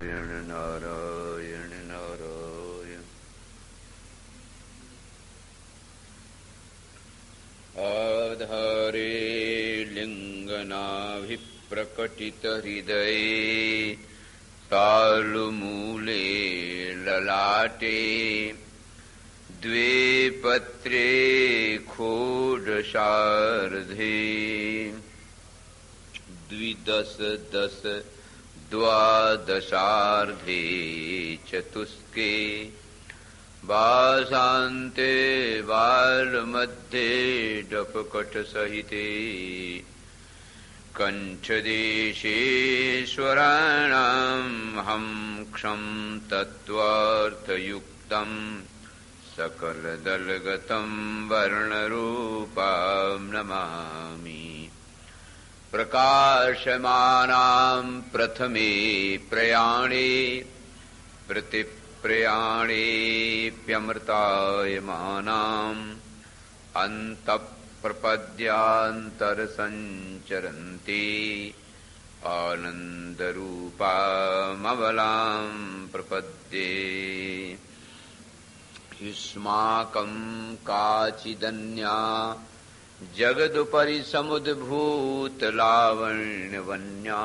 नारायण नारायण। आधारे लिङ्गनाभिप्रकटितहृदये तालुमूले ललाटे द्वे पत्रे खोडशार्धे द्विदश दश द्वादशार्धे चतुष्के वासान्ते बालमध्ये डपकटसहिते कण्ठदेशेश्वराणां हं क्षं तत्त्वार्थयुक्तं सकलदलगतं वर्णरूपां नमामि। प्रकाशमानां प्रथमे प्रयाणे प्रतिप्रयाणेऽप्यमृतायमानाम् अन्तःप्रपद्यान्तरसञ्चरन्ति आनन्दरूपामबलां प्रपद्ये। युष्माकं काचिदन्या जगदुपरि समुद्भूतलावण्यवन्या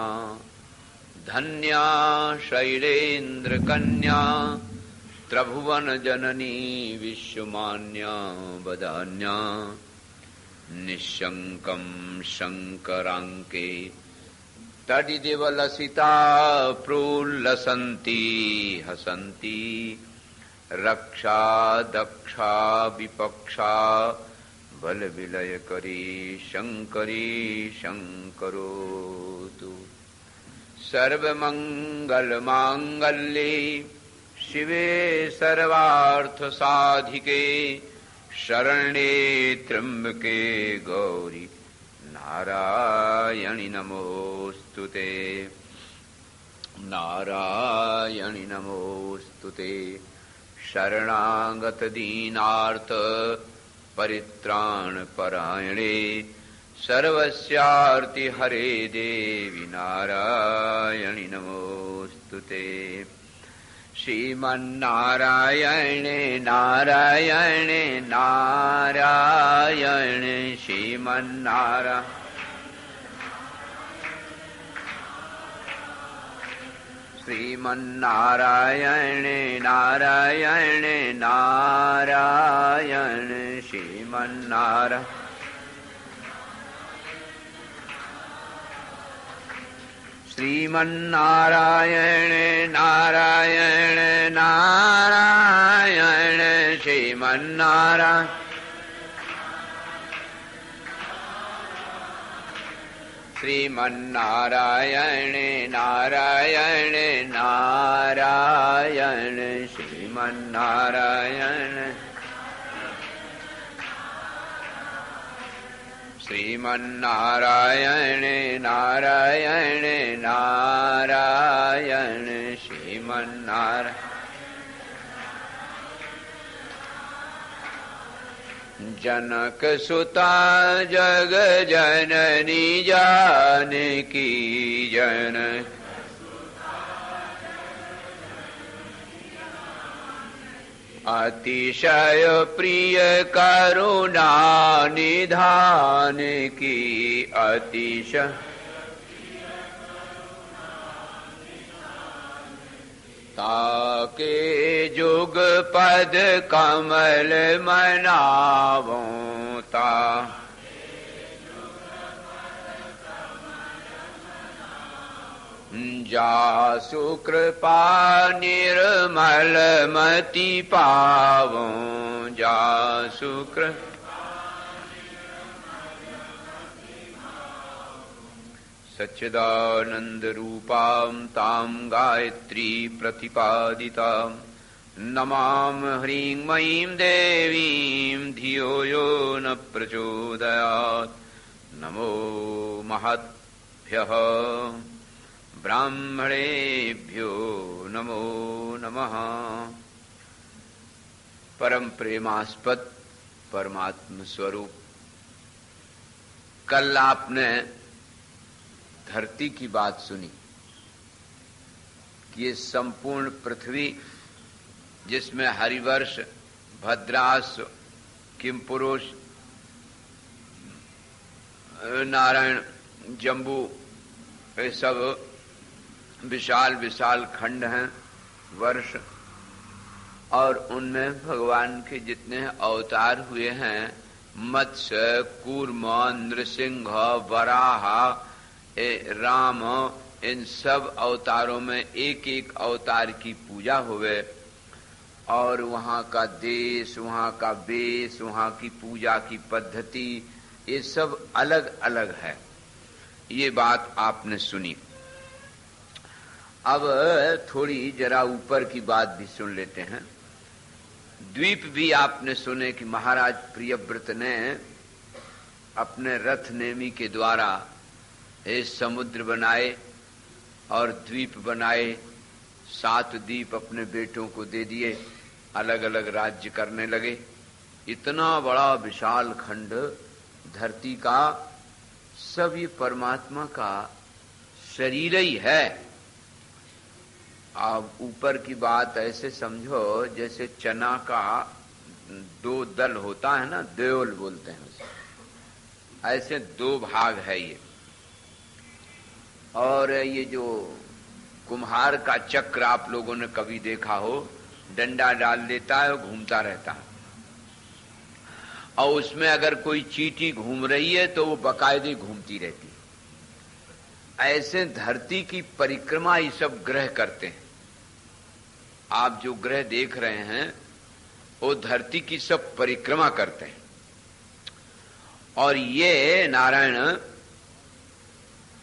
धन्या शैलेन्द्रकन्या त्रिभुवनजननी विश्वमान्या वदान्या। निःशङ्कं शङ्कराङ्के तडिदेवलसिता प्रोल्लसन्ति हसन्ति रक्षा दक्षा विपक्षा बलविलयकरी शङ्करी शङ्करोतु। सर्वमङ्गलमाङ्गल्ये शिवे सर्वार्थसाधिके शरण्ये त्र्यम्बके गौरी नारायणि नमोऽस्तुते नारायणि नमोऽस्तुते। शरणागत दीनार्थ परित्राणपरायणे सर्वस्यार्ति हरे देवी नारायणि नमोऽस्तुते। श्रीमन्नारायण नारायण नारायण श्रीमन्नारायण श्रीमन्नारायण नारायण नारायण श्रीमन्नारायण श्रीमन्नारायण नारायण नारायण श्रीमन्नारायण श्रीमन्नारायण नारायण नारायण श्रीमन्नारायण श्रीमन्नारायण नारायण नारायण श्रीमन्नारायण। जनक सुता जग जननी जानकी जन अतिशय प्रिय करुणा निधान की अतिशय ताके जुग पद कमल मनावों ता जासु कृपा निर्मल मति पावों जासु सच्चिदानंद रूपां तां गायत्री प्रतिपादितां नमाम ह्रीं मयीं देवीं धियो यो न प्रचोदयात्। नमो महद्भ्यः ब्राह्मणेभ्यो नमो नमः। परम प्रेमास्पद परमात्म स्वरूप, कल आपने धरती की बात सुनी कि ये संपूर्ण पृथ्वी जिसमें हरिवर्ष, भद्रास, किमपुरुष, नारायण, जम्बू, ये सब विशाल विशाल खंड हैं, वर्ष, और उनमें भगवान के जितने अवतार हुए हैं, मत्स्य, कूर्म, नृसिंह, वराह, राम, इन सब अवतारों में एक एक अवतार की पूजा हुए, और वहाँ का देश, वहाँ का वेश, वहाँ की पूजा की पद्धति, ये सब अलग अलग है। ये बात आपने सुनी। अब थोड़ी जरा ऊपर की बात भी सुन लेते हैं। द्वीप भी आपने सुने कि महाराज प्रियव्रत ने अपने रथ नेमी के द्वारा ये समुद्र बनाए और द्वीप बनाए। 7 द्वीप अपने बेटों को दे दिए, अलग अलग राज्य करने लगे। इतना बड़ा विशाल खंड धरती का, सब ये परमात्मा का शरीर ही है। अब ऊपर की बात ऐसे समझो जैसे चना का 2 दल होता है ना, देवल बोलते हैं उसे, ऐसे 2 भाग है ये। और ये जो कुम्हार का चक्र आप लोगों ने कभी देखा हो, डंडा डाल देता है और घूमता रहता है, और उसमें अगर कोई चींटी घूम रही है तो वो बाकायदे घूमती रहती है। ऐसे धरती की परिक्रमा ये सब ग्रह करते हैं। आप जो ग्रह देख रहे हैं वो धरती की सब परिक्रमा करते हैं। और ये नारायण,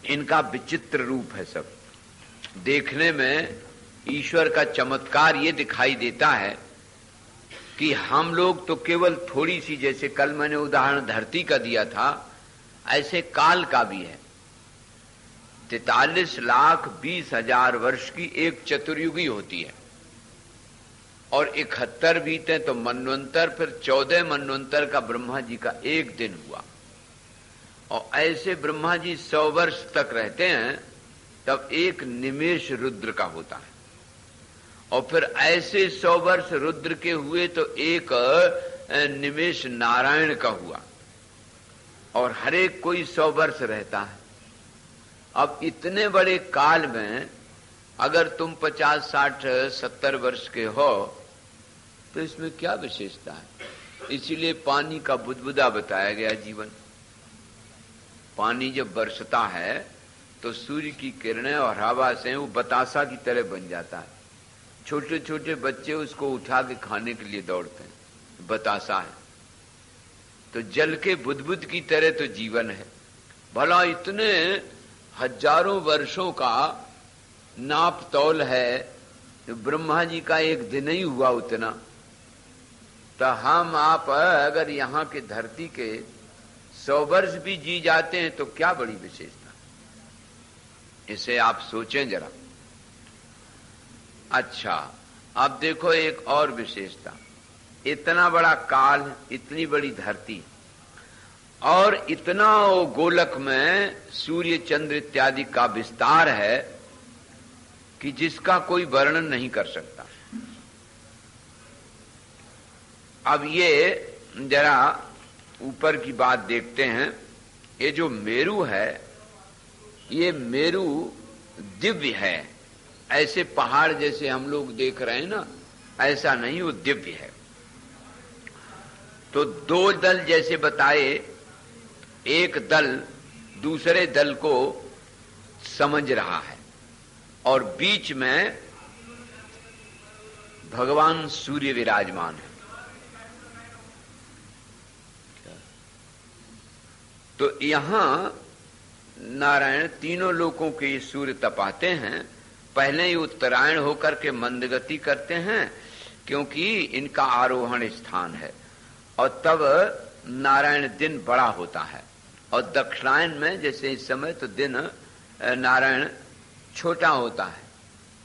इनका विचित्र रूप है। सब देखने में ईश्वर का चमत्कार ये दिखाई देता है कि हम लोग तो केवल थोड़ी सी, जैसे कल मैंने उदाहरण धरती का दिया था, ऐसे काल का भी है। 43,20,000 वर्ष की एक चतुर्युगी होती है, और 71 बीते तो मनवंतर, फिर 14 मनवंतर का ब्रह्मा जी का एक दिन हुआ। और ऐसे ब्रह्मा जी 100 वर्ष तक रहते हैं, तब एक निमेष रुद्र का होता है। और फिर ऐसे 100 वर्ष रुद्र के हुए तो एक निमेष नारायण का हुआ। और हर एक कोई 100 वर्ष रहता है। अब इतने बड़े काल में अगर तुम 50, 60, 70 वर्ष के हो तो इसमें क्या विशेषता है? इसीलिए पानी का बुदबुदा बताया गया जीवन। पानी जब बरसता है तो सूर्य की किरणें और हवा से वो बतासा की तरह बन जाता है। छोटे छोटे बच्चे उसको उठा के खाने के लिए दौड़ते हैं, बतासा है। तो जल के बुदबुद की तरह तो जीवन है। भला इतने हजारों वर्षों का नाप तौल है, तो ब्रह्मा जी का एक दिन ही हुआ उतना। तो हम आप अगर यहाँ के धरती के 100 वर्ष भी जी जाते हैं तो क्या बड़ी विशेषता, इसे आप सोचें जरा। अच्छा, अब देखो एक और विशेषता। इतना बड़ा काल, इतनी बड़ी धरती, और इतना गोलक में सूर्य चंद्र इत्यादि का विस्तार है कि जिसका कोई वर्णन नहीं कर सकता। अब ये जरा ऊपर की बात देखते हैं। ये जो मेरु है, ये मेरु दिव्य है। ऐसे पहाड़ जैसे हम लोग देख रहे हैं ना, ऐसा नहीं, वो दिव्य है। तो 2 दल जैसे बताए, एक दल दूसरे दल को समझ रहा है, और बीच में भगवान सूर्य विराजमान है। तो यहां नारायण तीनों लोकों के सूर्य तपाते हैं। पहले ही उत्तरायण होकर के मंदगति करते हैं, क्योंकि इनका आरोहण स्थान है। और तब नारायण दिन बड़ा होता है, और दक्षिणायन में जैसे इस समय तो दिन नारायण छोटा होता है।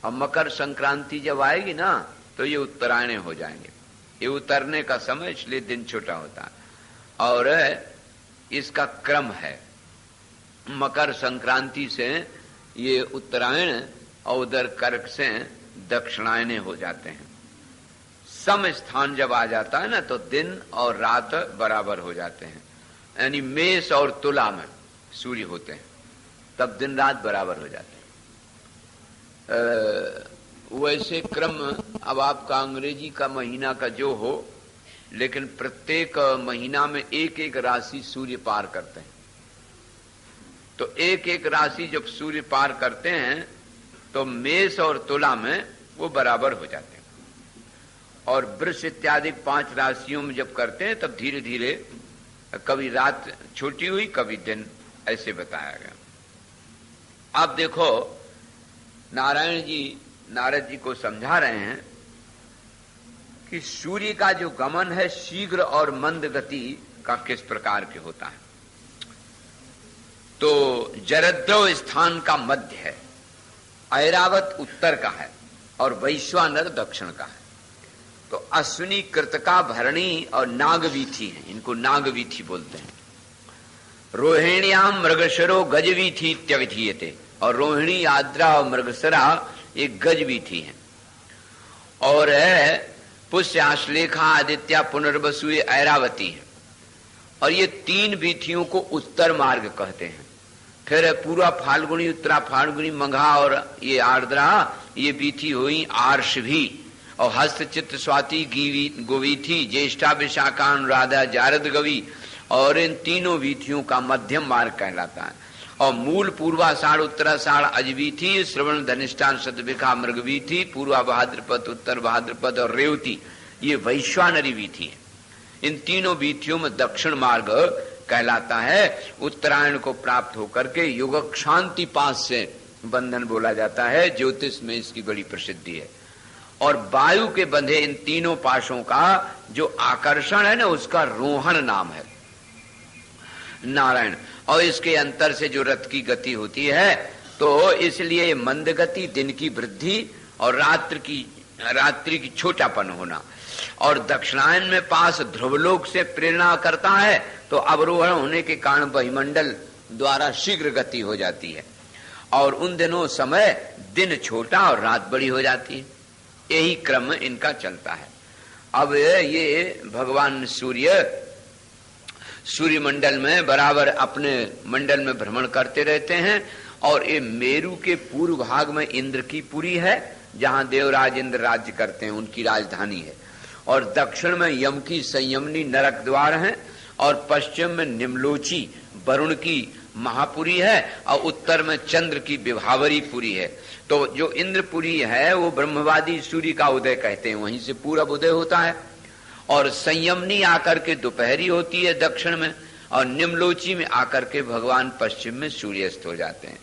और मकर संक्रांति जब आएगी ना तो ये उत्तरायण हो जाएंगे। ये उतरने का समय, इसलिए दिन छोटा होता है। और इसका क्रम है, मकर संक्रांति से ये उत्तरायण, और उधर कर्क से दक्षिणायने हो जाते हैं। सम स्थान जब आ जाता है ना तो दिन और रात बराबर हो जाते हैं, यानी मेष और तुला में सूर्य होते हैं, तब दिन रात बराबर हो जाते हैं। वैसे क्रम अब आपका अंग्रेजी का महीना का जो हो, लेकिन प्रत्येक महीना में एक एक राशि सूर्य पार करते हैं। तो एक एक राशि जब सूर्य पार करते हैं तो मेष और तुला में वो बराबर हो जाते हैं। और वृष इत्यादि 5 राशियों में जब करते हैं तब धीरे धीरे कभी रात छोटी हुई, कभी दिन, ऐसे बताया गया। अब देखो नारायण जी नारद जी को समझा रहे हैं कि सूर्य का जो गमन है शीघ्र और मंद गति का किस प्रकार के होता है। तो जरद्रव स्थान का मध्य है, ऐरावत उत्तर का है और वैश्वानर दक्षिण का है। तो अश्विनी, कृतिका, भरणी और नागवीथी है, इनको नागवीथी बोलते हैं। रोहिण्याम मृगशरो गजवीथी इत्यविधीयते, और रोहिणी, आद्रा और मृगशरा ये गजवीथी है। और पुष्य, आश्लेखा, आदित्य, पुनर्वसु ये ऐरावती है। और ये 3 वीथियों को उत्तर मार्ग कहते हैं। फिर पूर्वा फाल्गुनी, उत्तरा फाल्गुनी, मघा और ये आर्द्रा ये वीथी हुई आर्षभी। और हस्त, चित्त, स्वाति, गोवीथी, ज्येष्ठा, विशाखा, अनुराधा, जारद गवी, और इन तीनों वीथियों का मध्यम मार्ग कहलाता है। और मूल पूर्वाषाढ़, उत्तराषाढ़ अजवीथी, श्रवण, धनिष्ठान, शतभिखा, मृगवीथी, पूर्वा भाद्रपद, उत्तर भाद्रपद और रेवती ये वैश्वानरी वीथी है। इन तीनों वीथियों में दक्षिण मार्ग कहलाता है। उत्तरायण को प्राप्त होकर के युगक शांति पास से बंधन बोला जाता है, ज्योतिष में इसकी बड़ी प्रसिद्धि है। और वायु के बंधे इन तीनों पाशों का जो आकर्षण है ना, उसका रोहन नाम है नारायण। और इसके अंतर से जो रथ की गति होती है, तो इसलिए मंद गति, दिन की वृद्धि और रात्रि की छोटापन होना। और दक्षिणायन में पास ध्रुवलोक से प्रेरणा करता है, तो अवरोहण होने के कारण वायुमंडल द्वारा शीघ्र गति हो जाती है। और उन दिनों समय दिन छोटा और रात बड़ी हो जाती है। यही क्रम इनका चलता है। अब ये भगवान सूर्य मंडल में बराबर अपने मंडल में भ्रमण करते रहते हैं। और ये मेरु के पूर्व भाग में इंद्र की पुरी है, जहां देवराज इंद्र राज्य करते हैं, उनकी राजधानी है। और दक्षिण में यम की संयमनी नरक द्वार है। और पश्चिम में निम्लोची वरुण की महापुरी है। और उत्तर में चंद्र की विभावरी पुरी है। तो जो इंद्रपुरी है वो ब्रह्मवादी सूर्य का उदय कहते हैं, वहीं से पूरब उदय होता है। और संयमनी आकर के दोपहरी होती है दक्षिण में, और निम्लोची में आकर के भगवान पश्चिम में सूर्यास्त हो जाते हैं।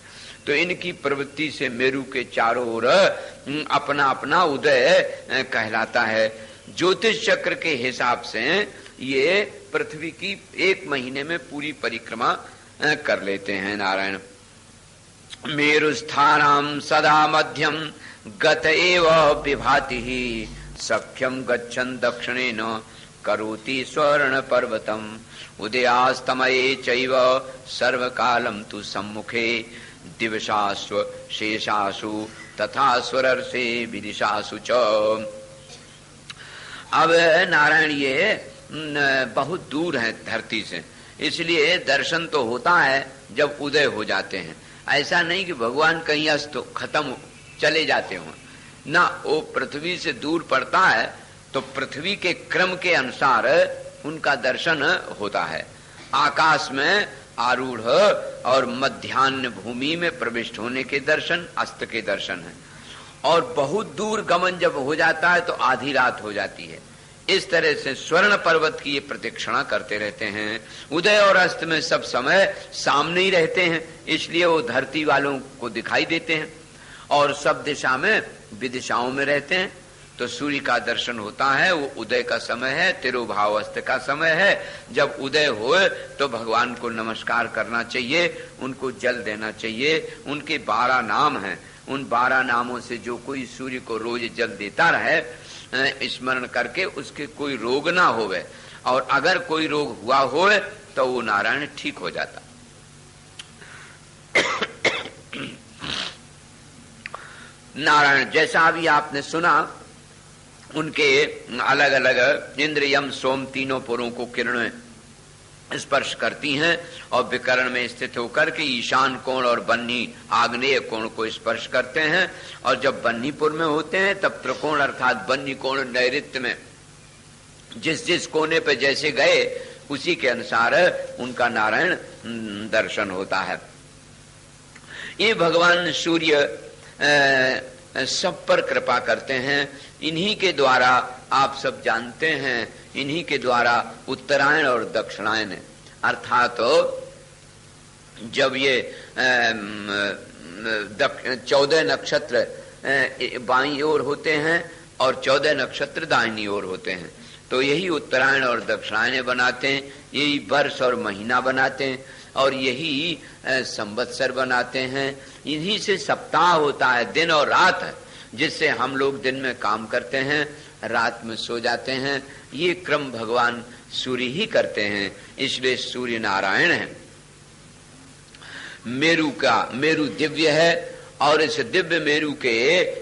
तो इनकी प्रवृत्ति से मेरु के चारों ओर अपना अपना उदय कहलाता है। ज्योतिष चक्र के हिसाब से ये पृथ्वी की 1 महीने में पूरी परिक्रमा कर लेते हैं नारायण। मेरुस्थानाम सदा मध्यम गत एव विभाति ही, सख्यम गच्छन् दक्षिणेन करोति स्वर्ण पर्वतम, उदयास्तमये चैव सर्वकालम तु सम्मुखे, दिवसास्व शेषासु तथा स्वरर्षे विदिशासु च। अब नारायण ये बहुत दूर है धरती से, इसलिए दर्शन तो होता है जब उदय हो जाते हैं। ऐसा नहीं कि भगवान कहीं अस्त खत्म चले जाते हों ना, वो पृथ्वी से दूर पड़ता है तो पृथ्वी के क्रम के अनुसार उनका दर्शन होता है। आकाश में आरूढ़ और मध्याह्न भूमि में प्रविष्ट होने के दर्शन अस्त के दर्शन है। और बहुत दूर गमन जब हो जाता है तो आधी रात हो जाती है। इस तरह से स्वर्ण पर्वत की ये प्रतीक्षणा करते रहते हैं। उदय और अस्त में सब समय सामने ही रहते हैं, इसलिए वो धरती वालों को दिखाई देते हैं। और सब दिशा में विदिशाओं में रहते हैं। तो सूर्य का दर्शन होता है, वो उदय का समय है, तिरुभावस्थ का समय है। जब उदय होए तो भगवान को नमस्कार करना चाहिए, उनको जल देना चाहिए। उनके 12 नाम हैं, उन 12 नामों से जो कोई सूर्य को रोज जल देता रहे स्मरण करके, उसके कोई रोग ना होवे। और अगर कोई रोग हुआ होए तो वो नारायण ठीक हो जाता। नारायण जैसा अभी आपने सुना, उनके अलग अलग इंद्र यम सोम तीनों पुरों को किरणें स्पर्श करती हैं और विकर्ण में स्थित होकर के ईशान कोण और बन्ही आग्नेय कोण को स्पर्श करते हैं। और जब बन्हीपुर में होते हैं तब त्रिकोण अर्थात बन्ही कोण नैऋत्य में जिस जिस कोने पे जैसे गए उसी के अनुसार उनका नारायण दर्शन होता है। ये भगवान सूर्य सब पर कृपा करते हैं। इन्हीं के द्वारा आप सब जानते हैं, इन्हीं के द्वारा उत्तरायण और दक्षिणायन अर्थात जब ये 14 नक्षत्र बाईं ओर होते हैं और 14 नक्षत्र दाहिनी ओर होते हैं, तो यही उत्तरायण और दक्षिणायन बनाते हैं, यही वर्ष और महीना बनाते हैं और यही संवत्सर बनाते हैं। इन्हीं से सप्ताह होता है, दिन और रात है, जिससे हम लोग दिन में काम करते हैं, रात में सो जाते हैं। ये क्रम भगवान सूर्य ही करते हैं, इसलिए सूर्य नारायण है। मेरु दिव्य है और इस दिव्य मेरु के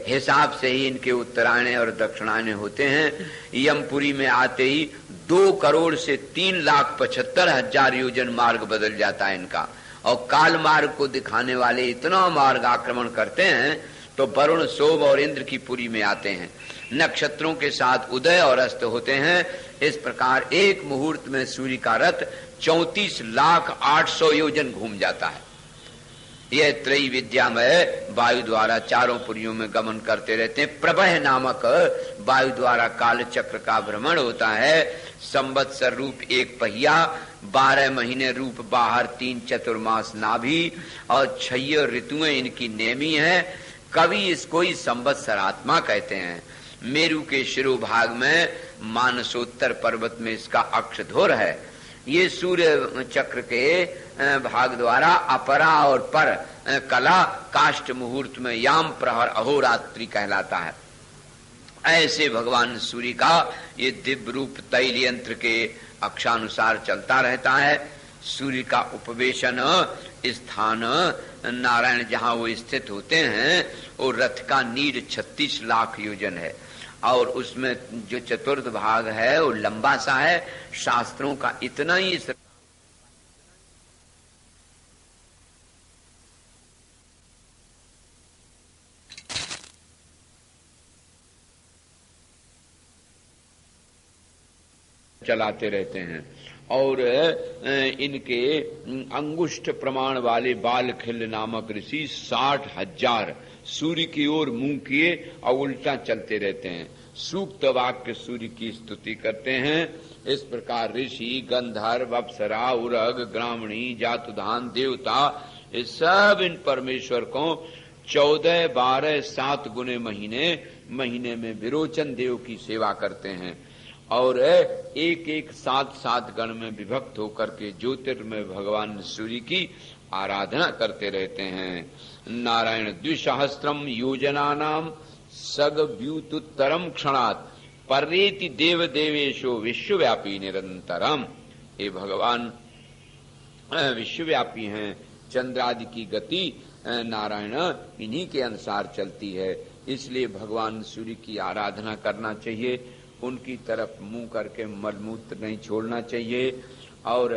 हिसाब से ही इनके उत्तरायण और दक्षिणायन होते हैं। यमपुरी में आते ही 2 करोड़ से 3,75,000 योजन मार्ग बदल जाता है इनका। और काल मार्ग को दिखाने वाले इतना मार्ग आक्रमण करते हैं तो वरुण सोम और इंद्र की पुरी में आते हैं। नक्षत्रों के साथ उदय और अस्त होते हैं। इस प्रकार एक मुहूर्त में सूर्य का रथ 34,08,000 योजन घूम जाता है। यह त्रयी विद्यामय वायु द्वारा चारों पुरियों में गमन करते रहते हैं। प्रभह नामक वायु द्वारा काल चक्र का भ्रमण होता है। संवत्सर रूप एक पहिया, 12 महीने रूप बाहर 3 चतुर्मास नाभि और 6 ऋतुएं इनकी नेमी है। कवि इसको ही संवत्सरात्मा कहते हैं। मेरु के शिरोभाग में मानसोत्तर पर्वत में इसका अक्षध्वर है। ये सूर्य चक्र के भाग द्वारा अपरा और पर कला काष्ठ मुहूर्त में याम प्रहर अहोरात्रि कहलाता है। ऐसे भगवान सूर्य का ये दिव्य रूप तैल यंत्र के अक्षानुसार चलता रहता है। सूर्य का उपवेशन स्थान नारायण जहाँ वो स्थित होते हैं वो रथ का नीड 36 लाख योजन है और उसमें जो चतुर्थ भाग है वो लंबा सा है। शास्त्रों का इतना ही चलाते रहते हैं और इनके अंगुष्ठ प्रमाण वाले बालखिल नामक ऋषि 60,000 सूर्य की ओर मुंह किए और उल्टा चलते रहते हैं। सूक्त वाक्य सूर्य की स्तुति करते हैं। इस प्रकार ऋषि, गंधर्व, अप्सरा, उरग, ग्रामणी, जातुधान, देवता ये सब इन परमेश्वर को 14, 12, 7 गुने महीने में विरोचन देव की सेवा करते हैं और एक 7 गण में विभक्त होकर के ज्योतिर्मय भगवान सूर्य की आराधना करते रहते हैं। नारायण द्विसहस्रम योजनानाम सगव्यूतुत्तरम क्षणात् परेति देव देवेशो विश्वव्यापी निरंतरम। ये भगवान विश्वव्यापी हैं। चंद्रादि की गति नारायण इन्हीं के अनुसार चलती है, इसलिए भगवान सूर्य की आराधना करना चाहिए। उनकी तरफ मुंह करके मलमूत्र नहीं छोड़ना चाहिए और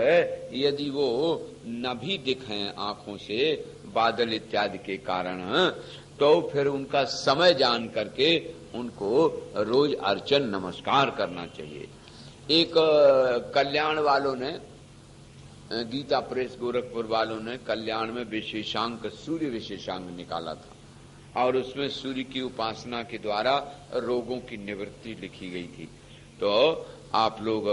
यदि वो न भी दिखें आंखों से बादल इत्यादि के कारण तो फिर उनका समय जान करके उनको रोज अर्चन नमस्कार करना चाहिए। एक कल्याण वालों ने, गीता प्रेस गोरखपुर वालों ने कल्याण में विशेषांक सूर्य विशेषांक निकाला था और उसमें सूर्य की उपासना के द्वारा रोगों की निवृत्ति लिखी गई थी। तो आप लोग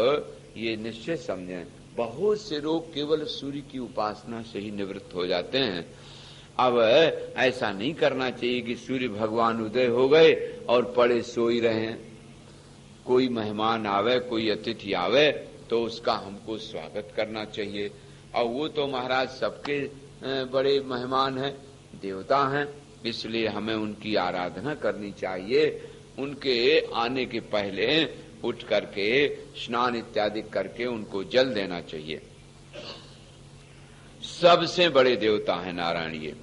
ये निश्चय समझें, बहुत से रोग केवल सूर्य की उपासना से ही निवृत्त हो जाते हैं। अब ऐसा नहीं करना चाहिए कि सूर्य भगवान उदय हो गए और पड़े सोई रहे। कोई मेहमान आवे, कोई अतिथि आवे तो उसका हमको स्वागत करना चाहिए। और वो तो महाराज सबके बड़े मेहमान हैं, देवता हैं, इसलिए हमें उनकी आराधना करनी चाहिए। उनके आने के पहले उठ करके स्नान इत्यादि करके उनको जल देना चाहिए। सबसे बड़े देवता है नारायण ये।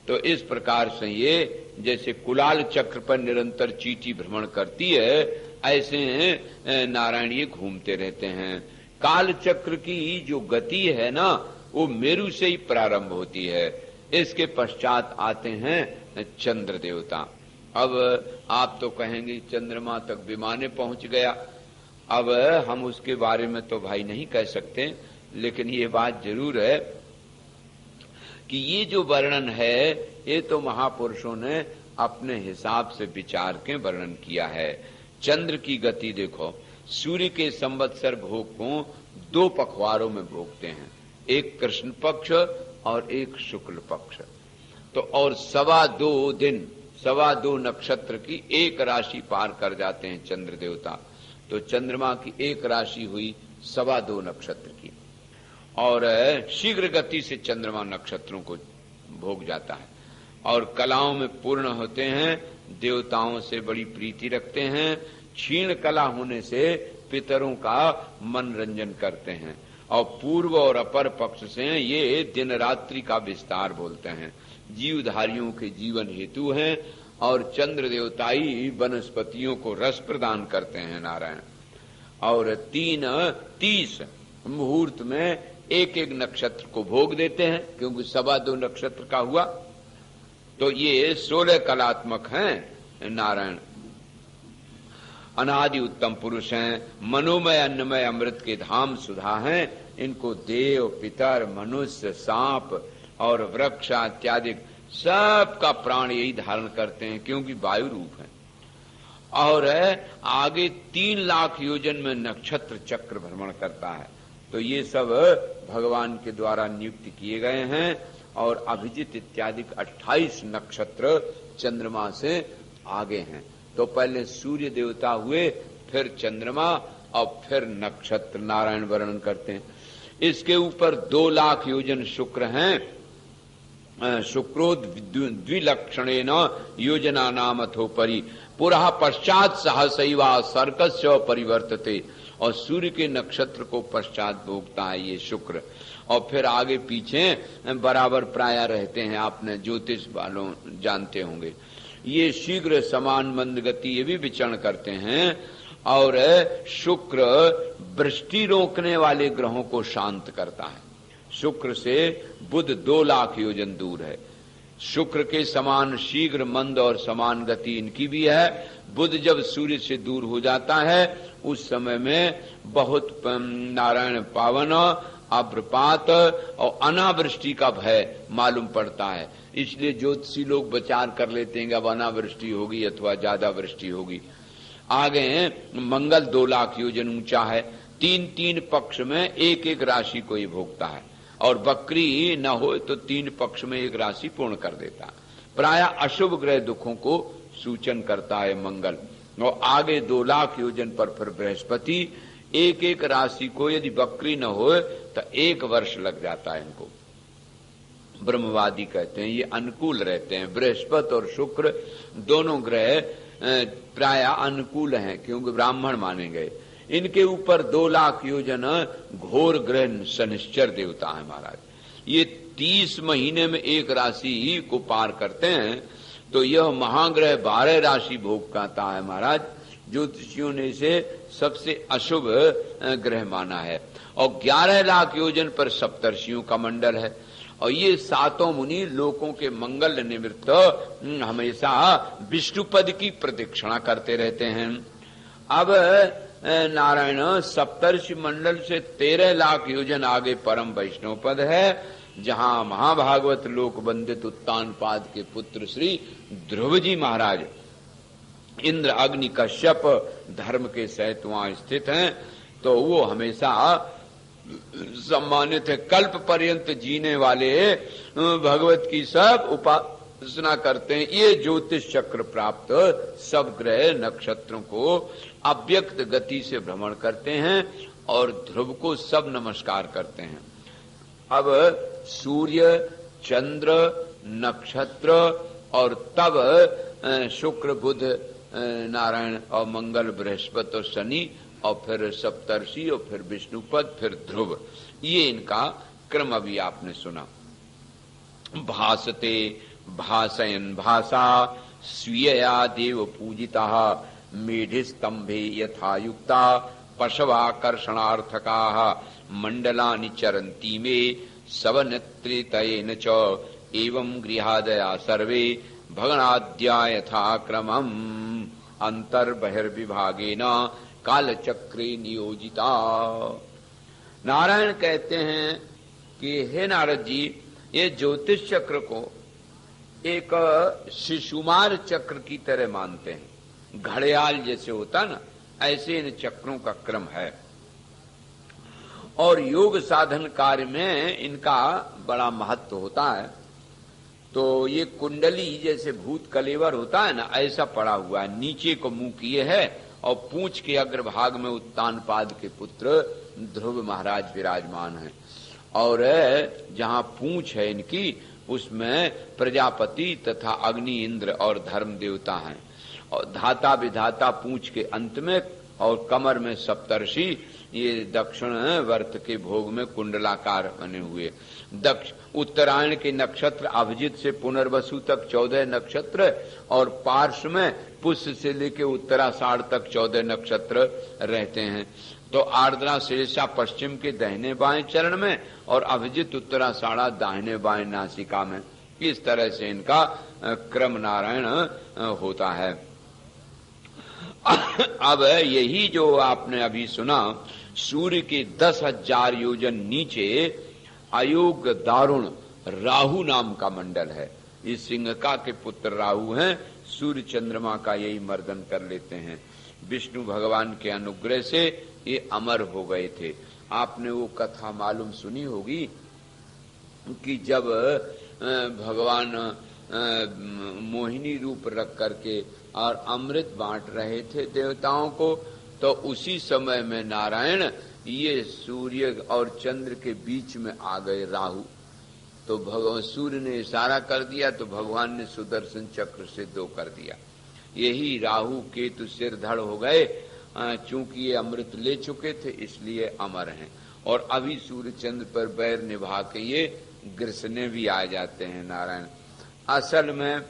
तो इस प्रकार से ये जैसे कुलाल चक्र पर निरंतर चींटी भ्रमण करती है, ऐसे नारायण ये घूमते रहते हैं। काल चक्र की जो गति है ना, वो मेरु से ही प्रारंभ होती है। इसके पश्चात आते हैं चंद्र देवता। अब आप तो कहेंगे चंद्रमा तक विमाने पहुंच गया। अब हम उसके बारे में तो भाई नहीं कह सकते, लेकिन ये बात जरूर है कि ये जो वर्णन है ये तो महापुरुषों ने अपने हिसाब से विचार के वर्णन किया है। चंद्र की गति देखो, सूर्य के संवत्सर भोग को 2 पखवारों में भोगते हैं, एक कृष्ण पक्ष और एक शुक्ल पक्ष। तो और 2.25 दिन 2.25 नक्षत्र की एक राशि पार कर जाते हैं चंद्र देवता। तो चंद्रमा की एक राशि हुई 2.25 नक्षत्र की, और शीघ्र गति से चंद्रमा नक्षत्रों को भोग जाता है और कलाओं में पूर्ण होते हैं, देवताओं से बड़ी प्रीति रखते हैं, क्षीण कला होने से पितरों का मनोरंजन करते हैं, और पूर्व और अपर पक्ष से ये दिन रात्रि का विस्तार बोलते हैं, जीवधारियों के जीवन हेतु हैं, और चंद्र देवताई वनस्पतियों को रस प्रदान करते हैं नारायण। और 30 मुहूर्त में एक एक नक्षत्र को भोग देते हैं, क्योंकि 2.25 नक्षत्र का हुआ। तो ये 16 कलात्मक हैं नारायण। अनादि उत्तम पुरुष हैं, मनोमय अन्नमय अमृत के धाम सुधा हैं। इनको देव, पितर, मनुष्य, सांप और वृक्ष इत्यादि सबका प्राण यही धारण करते हैं, क्योंकि वायु रूप है। और आगे 3 लाख योजन में नक्षत्र चक्र भ्रमण करता है। तो ये सब भगवान के द्वारा नियुक्त किए गए हैं। और अभिजित इत्यादि 28 नक्षत्र चंद्रमा से आगे हैं। तो पहले सूर्य देवता हुए, फिर चंद्रमा और फिर नक्षत्र नारायण वर्णन करते हैं। इसके ऊपर 2 लाख योजन शुक्र हैं। शुक्रो द्विलक्षणेन योजना नाम अथोपरि पुरा पश्चात सहसैवा सर्कस्य परिवर्तते। और सूर्य के नक्षत्र को पश्चात भोगता है ये शुक्र, और फिर आगे पीछे बराबर प्राय रहते हैं। आपने ज्योतिष वालों जानते होंगे, ये शीघ्र समान मंद गति ये भी विचरण करते हैं। और शुक्र वृष्टि रोकने वाले ग्रहों को शांत करता है। शुक्र से बुध 2 लाख योजन दूर है। शुक्र के समान शीघ्र मंद और समान गति इनकी भी है। बुध जब सूर्य से दूर हो जाता है उस समय में बहुत नारायण पावन, अभ्रपात और अनावृष्टि का भय मालूम पड़ता है। इसलिए ज्योतिषी लोग विचार कर लेते हैं कि अब अनावृष्टि होगी अथवा ज्यादा वृष्टि होगी। आगे मंगल 2 लाख योजन ऊंचा है। 3 पक्ष में एक एक राशि को ही भोगता है, और बकरी न हो तो 3 पक्ष में एक राशि पूर्ण कर देता। प्राय अशुभ ग्रह दुखों को सूचन करता है मंगल। और आगे 2 लाख योजन पर फिर बृहस्पति, एक एक राशि को यदि बकरी न हो तो 1 वर्ष लग जाता है इनको। ब्रह्मवादी कहते हैं ये अनुकूल रहते हैं। बृहस्पति और शुक्र दोनों ग्रह प्राय अनुकूल हैं, क्योंकि ब्राह्मण माने गए। इनके ऊपर 2 लाख योजन घोर ग्रह शनिश्चर देवता है महाराज। ये 30 महीने में एक राशि को पार करते हैं। तो यह महाग्रह 12 राशि भोग करता है महाराज। ज्योतिषियों ने इसे सबसे अशुभ ग्रह माना है। और 11 लाख योजन पर सप्तर्षियों का मंडल है। और ये 7 मुनि लोकों के मंगल निमित्त हमेशा विष्णु पद की प्रदक्षिणा करते रहते हैं। अब नारायण सप्तर्षि मंडल से 13 लाख योजन आगे परम वैष्णव पद है, जहां महाभागवत लोक वंदित उत्तानपाद के पुत्र श्री ध्रुव जी महाराज इंद्र अग्नि कश्यप धर्म के सहित वहां स्थित हैं। तो वो हमेशा सम्मानित है। कल्प पर्यंत जीने वाले भगवत की सब उपासना करते हैं। ये ज्योतिष चक्र प्राप्त सब ग्रह नक्षत्रों को अव्यक्त गति से भ्रमण करते हैं, और ध्रुव को सब नमस्कार करते हैं। अब सूर्य, चंद्र, नक्षत्र और तब शुक्र, बुध, नारायण और मंगल, बृहस्पति और शनि, और फिर सप्तर्षि, और फिर विष्णुपद, फिर ध्रुव, ये इनका क्रम अभी आपने सुना। भासते भासयन् भासा स्वीयया देव पूजिता मेढि स्तंभे यथा युक्ता पशवाकर्षणार्थका मंडलानि चरन्ति मे सवनत्रितयेन च एवं गृहादया सर्वे भगनाद्या यथा क्रमम् अंतर्बहिर्विभागेन कालचक्रे नियोजिता। नारायण कहते हैं कि हे नारद जी, ये ज्योतिष चक्र को एक शिशुमार चक्र की तरह मानते हैं। घड़ियाल जैसे होता ना, ऐसे इन चक्रों का क्रम है और योग साधन कार्य में इनका बड़ा महत्व होता है। तो ये कुंडली जैसे भूत कलेवर होता है ना, ऐसा पड़ा हुआ है। नीचे को मुंह किए है और पूंछ के अग्रभाग में उत्तानपाद के पुत्र ध्रुव महाराज विराजमान हैं और जहां पूंछ है इनकी, उसमें प्रजापति तथा अग्नि, इंद्र और धर्म देवता हैं। और धाता विधाता पूंछ के अंत में और कमर में सप्तर्षि, ये दक्षिण वर्त के भोग में कुंडलाकार बने हुए। उत्तरायण के नक्षत्र अभिजित से पुनर्वसु तक 14 नक्षत्र और पार्श्व में पुष्य से लेकर उत्तराषाढ़ तक 14 नक्षत्र रहते हैं। तो आर्द्रा शेषा पश्चिम के दाहिने बाएं चरण में और अभिजित उत्तराषाढ़ा दाहिने बाएं नासिका में। इस तरह से इनका क्रम नारायण होता है। अब यही जो आपने अभी सुना, सूर्य के 10,000 योजन नीचे अयोग दारुण राहु नाम का मंडल है। इस सिंहका के पुत्र राहु हैं, सूर्य चंद्रमा का यही मर्दन कर लेते हैं। विष्णु भगवान के अनुग्रह से ये अमर हो गए थे। आपने वो कथा मालूम सुनी होगी कि जब भगवान मोहिनी रूप रख करके और अमृत बांट रहे थे देवताओं को, तो उसी समय में नारायण ये सूर्य और चंद्र के बीच में आ गए राहु। तो भगवान सूर्य ने इशारा कर दिया तो भगवान ने सुदर्शन चक्र से 2 कर दिया। यही राहु केतु सिर धड़ हो गए। चूंकि ये अमृत ले चुके थे इसलिए अमर हैं। और अभी सूर्य चंद्र पर बैर निभा के ये ग्रसने भी आ जाते हैं नारायण। असल में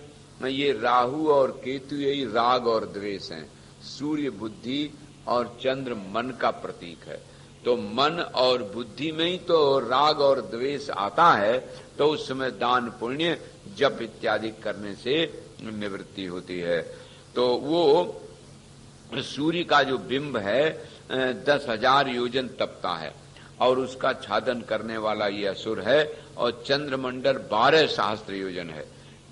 ये राहु और केतु यही राग और द्वेष हैं। सूर्य बुद्धि और चंद्र मन का प्रतीक है। तो मन और बुद्धि में ही तो राग और द्वेष आता है, तो उस समय दान पुण्य जप इत्यादि करने से निवृत्ति होती है। तो वो सूर्य का जो बिंब है 10,000 योजन तपता है और उसका छादन करने वाला ये असुर है। और चंद्रमंडल 12 सहस्त्र योजन है।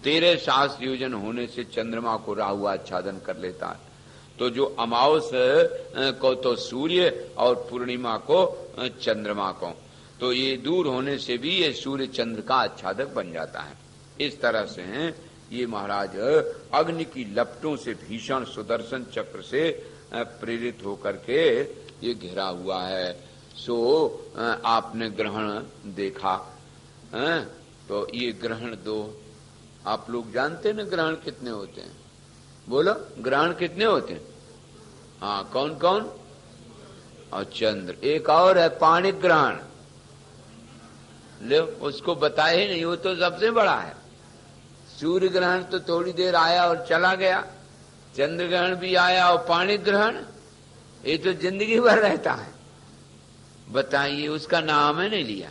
13 सहस्त्र योजन होने से चंद्रमा को राहु आच्छादन कर लेता है। तो जो अमावस को तो सूर्य और पूर्णिमा को चंद्रमा को, तो ये दूर होने से भी ये सूर्य चंद्र का आच्छादक बन जाता है। इस तरह से ये महाराज अग्नि की लपटों से भीषण सुदर्शन चक्र से प्रेरित होकर के ये घिरा हुआ है। सो आपने ग्रहण देखा, तो ये ग्रहण 2 आप लोग जानते हैं ना ग्रहण कितने होते हैं? बोलो ग्रहण कितने होते हैं? हाँ, कौन कौन? और चंद्र। एक और है पाणी ग्रहण, ले उसको बताए ही नहीं, वो तो सबसे बड़ा है। सूर्य ग्रहण तो थोड़ी देर आया और चला गया, चंद्र ग्रहण भी आया और पाणी ग्रहण ये तो जिंदगी भर रहता है। बताइए, उसका नाम है नहीं लिया।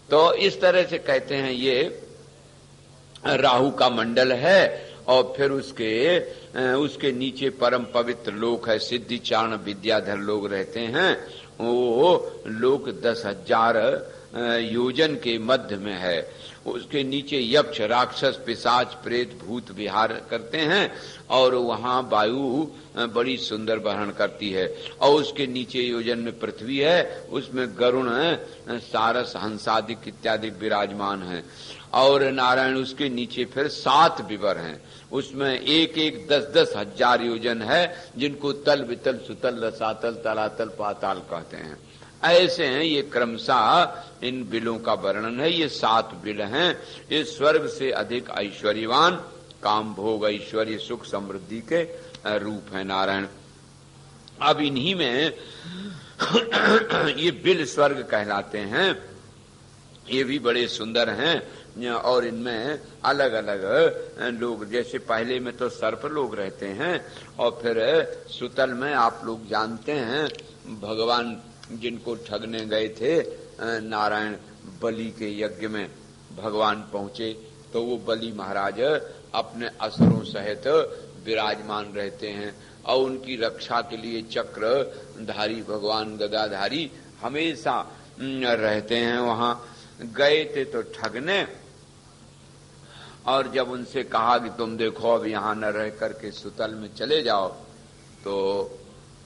तो इस तरह से कहते हैं ये राहु का मंडल है। और फिर उसके नीचे परम पवित्र लोक है, सिद्धि चारण विद्याधर लोग रहते हैं। वो लोक 10,000 योजन के मध्य में है। उसके नीचे यक्ष राक्षस पिशाच प्रेत भूत विहार करते हैं और वहां वायु बड़ी सुंदर बहन करती है। और उसके नीचे योजन में पृथ्वी है, उसमें गरुण सारस हंसादिक इत्यादि विराजमान हैं। और नारायण उसके नीचे फिर 7 विवर हैं, उसमें एक 10-10 हजार योजन है, जिनको तल वितल सुतल रसातल तलातल पाताल कहते हैं। ऐसे हैं ये क्रमशः इन बिलों का वर्णन है। ये 7 बिल हैं। ये स्वर्ग से अधिक ऐश्वर्यवान, काम भोग ऐश्वर्य सुख समृद्धि के रूप है नारायण। अब इन्हीं में ये बिल स्वर्ग कहलाते हैं। ये भी बड़े सुंदर हैं। और इनमें अलग अलग लोग, जैसे पहले में तो सर्प लोग रहते हैं और फिर सुतल में आप लोग जानते हैं भगवान जिनको ठगने गए थे नारायण बलि के यज्ञ में भगवान पहुंचे तो वो बलि महाराज अपने असुरों सहित विराजमान रहते हैं और उनकी रक्षा के लिए चक्रधारी भगवान गदाधारी हमेशा रहते हैं। वहां गए थे तो ठगने, और जब उनसे कहा कि तुम देखो अब यहां न रह करके सुतल में चले जाओ, तो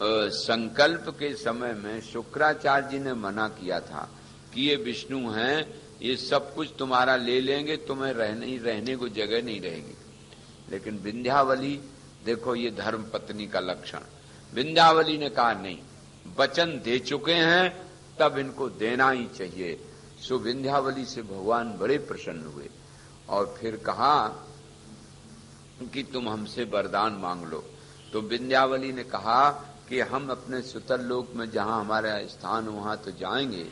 संकल्प के समय में शुक्राचार्य जी ने मना किया था कि ये विष्णु हैं, ये सब कुछ तुम्हारा ले लेंगे, तुम्हें रहने को जगह नहीं रहेगी। लेकिन विंध्यावली देखो, ये धर्म पत्नी का लक्षण, विंध्यावली ने कहा नहीं, वचन दे चुके हैं तब इनको देना ही चाहिए। सो विंध्यावली से भगवान बड़े प्रसन्न हुए और फिर कहा कि तुम हमसे वरदान मांग लो। तो विंध्यावली ने कहा कि हम अपने सुतल लोक में जहां हमारा स्थान वहां तो जाएंगे,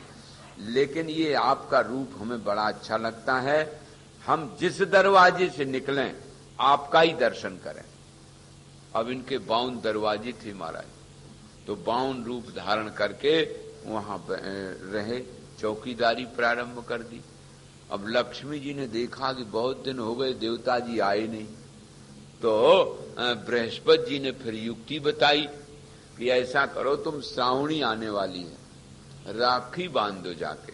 लेकिन ये आपका रूप हमें बड़ा अच्छा लगता है, हम जिस दरवाजे से निकलें आपका ही दर्शन करें। अब इनके 52 दरवाजे थे महाराज, तो 52 रूप धारण करके वहां रहे, चौकीदारी प्रारंभ कर दी। अब लक्ष्मी जी ने देखा कि बहुत दिन हो गए देवता जी आए नहीं, तो बृहस्पति जी ने फिर युक्ति बताई कि ऐसा करो, तुम श्रावणी आने वाली है, राखी बांध दो जाके।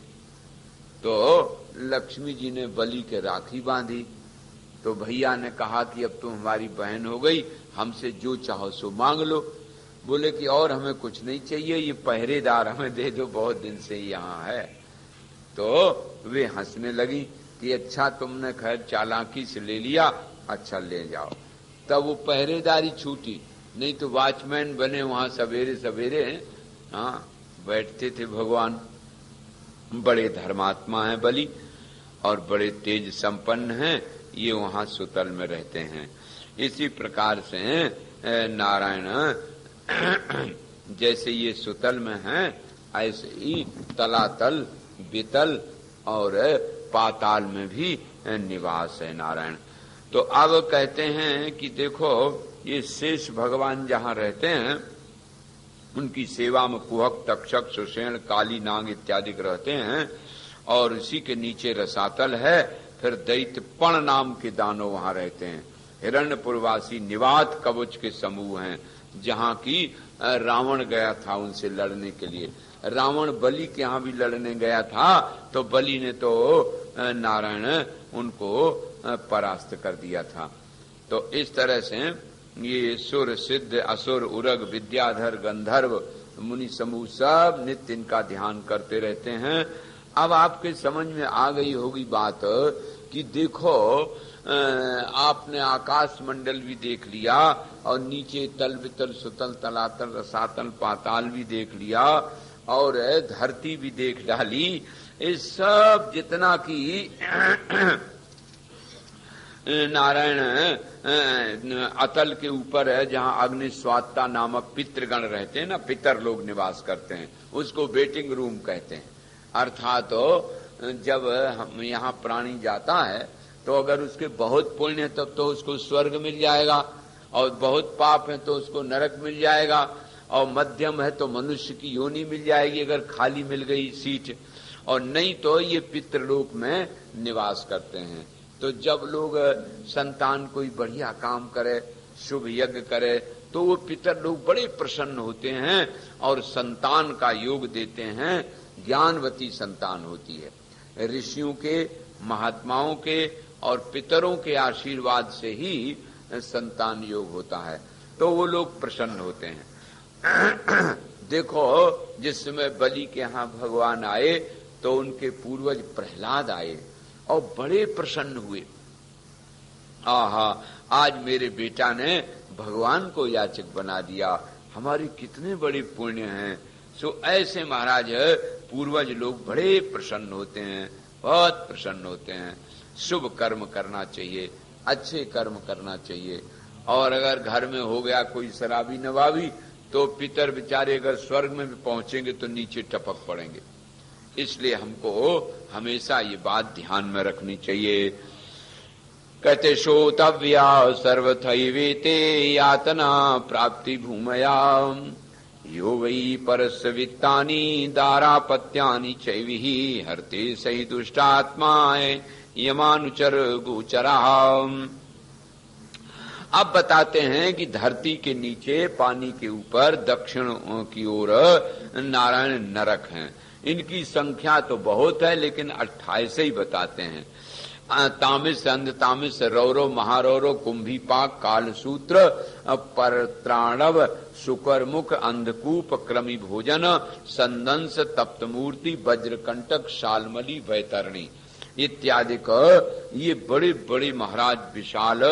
तो लक्ष्मी जी ने बलि के राखी बांधी। तो भैया ने कहा कि अब तुम हमारी बहन हो गई, हमसे जो चाहो सो मांग लो। बोले कि और हमें कुछ नहीं चाहिए, ये पहरेदार हमें दे दो, बहुत दिन से यहाँ है। तो वे हंसने लगी कि अच्छा तुमने खैर चालाकी से ले लिया, अच्छा ले जाओ। तब वो पहरेदारी छूटी, नहीं तो वॉचमैन बने वहां सवेरे सवेरे बैठते थे भगवान। बड़े धर्मात्मा हैं बलि और बड़े तेज संपन्न हैं, ये वहां सुतल में रहते हैं। इसी प्रकार से नारायण जैसे ये सुतल में हैं, ऐसे ही तलातल, बितल और पाताल में भी निवास है नारायण। तो अब कहते हैं कि देखो ये शेष भगवान जहां रहते हैं उनकी सेवा में कुहक, तक्षक, सुषेण, काली, नाग इत्यादि रहते हैं, और इसी के नीचे रसातल है। फिर दैत्यपण नाम के दानव वहां रहते हैं। हिरण्यपुरवासी निवात कवच के समूह हैं, जहां की रावण गया था उनसे लड़ने के लिए। रावण बलि के यहां भी लड़ने गया था, तो बलि ने तो नारायण उनको परास्त कर दिया था। तो इस तरह से ये सुर, सिद्ध, असुर, उरग, विद्याधर, गंधर्व मुनि समूह सब नित्य इनका ध्यान करते रहते हैं। अब आपके समझ में आ गई होगी बात कि देखो आपने आकाश मंडल भी देख लिया और नीचे तल, वितल, सुतल, तलातल, रसातल, पाताल भी देख लिया और धरती भी देख डाली। इस सब जितना की नारायण अतल के ऊपर है, जहां अग्निस्वात्ता नामक पितृगण रहते हैं ना, पितर लोग निवास करते हैं, उसको वेटिंग रूम कहते हैं। अर्थात जब हम यहाँ प्राणी जाता है तो अगर उसके बहुत पुण्य है तब तो उसको स्वर्ग मिल जाएगा, और बहुत पाप है तो उसको नरक मिल जाएगा, और मध्यम है तो मनुष्य की योनि मिल जाएगी अगर खाली मिल गई सीट, और नहीं तो ये पितृलोक में निवास करते हैं। तो जब लोग संतान कोई बढ़िया काम करे, शुभ यज्ञ करे, तो वो पितर लोग बड़े प्रसन्न होते हैं और संतान का योग देते हैं। ज्ञानवती संतान होती है। ऋषियों के, महात्माओं के और पितरों के आशीर्वाद से ही संतान योग होता है, तो वो लोग प्रसन्न होते हैं। देखो जिस समय बलि के यहाँ भगवान आए तो उनके पूर्वज प्रहलाद आए और बड़े प्रसन्न हुए। आहा, आज मेरे बेटा ने भगवान को याचक बना दिया, हमारे कितने बड़े पुण्य हैं। सो ऐसे महाराज पूर्वज लोग बड़े प्रसन्न होते हैं, बहुत प्रसन्न होते हैं। शुभ कर्म करना चाहिए, अच्छे कर्म करना चाहिए। और अगर घर में हो गया कोई शराबी नवाबी तो पितर बेचारे अगर स्वर्ग में भी पहुंचेंगे तो नीचे टपक पड़ेंगे, इसलिए हमको हमेशा ये बात ध्यान में रखनी चाहिए। कहते श्रोतव्या सर्वथैवेते यातना प्राप्ति भूमयाम यो वै परस्य वित्तानि दारापत्यानि चैविहि हरते सहि दुष्टात्मा यमानुचर गोचराम। अब बताते हैं कि धरती के नीचे पानी के ऊपर दक्षिण की ओर नारायण नरक हैं। इनकी संख्या तो बहुत है, लेकिन 28 ही बताते हैं। तामिस, अंध तामिस, रौरव, महारौरव, कुंभीपाक, कालसूत्र, परत्राणव, शुकरमुख, अंधकूप, क्रमी भोजन, संदंस, तप्तमूर्ति, वज्रकंटक, शालमली, वैतरणी इत्यादि का ये बड़े बड़े महाराज विशाल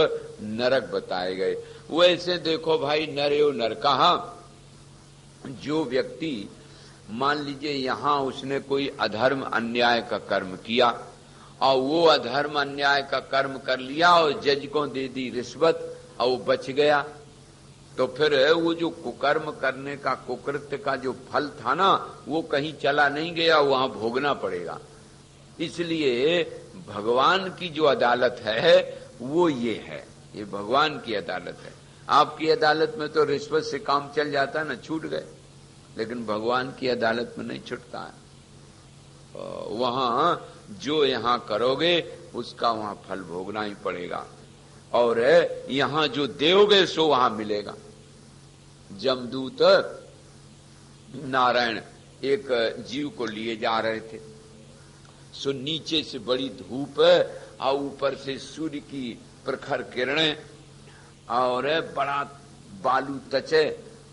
नरक बताए गए। वैसे देखो भाई, नरेव नरकहा, जो व्यक्ति मान लीजिए यहां उसने कोई अधर्म अन्याय का कर्म किया और वो अधर्म अन्याय का कर्म कर लिया और जज को दे दी रिश्वत और वो बच गया, तो फिर वो जो कुकर्म करने का, कुकृत्य का जो फल था ना, वो कहीं चला नहीं गया, वहां भोगना पड़ेगा। इसलिए भगवान की जो अदालत है वो ये है, ये भगवान की अदालत है। आपकी अदालत में तो रिश्वत से काम चल जाता है ना, छूट गए, लेकिन भगवान की अदालत में नहीं छूटता है। वहां जो यहां करोगे उसका वहां फल भोगना ही पड़ेगा, और यहां जो दोगे सो वहां मिलेगा। जमदूत नारायण एक जीव को लिए जा रहे थे, सो नीचे से बड़ी धूप और ऊपर से सूर्य की प्रखर किरणें और बड़ा बालू तचे,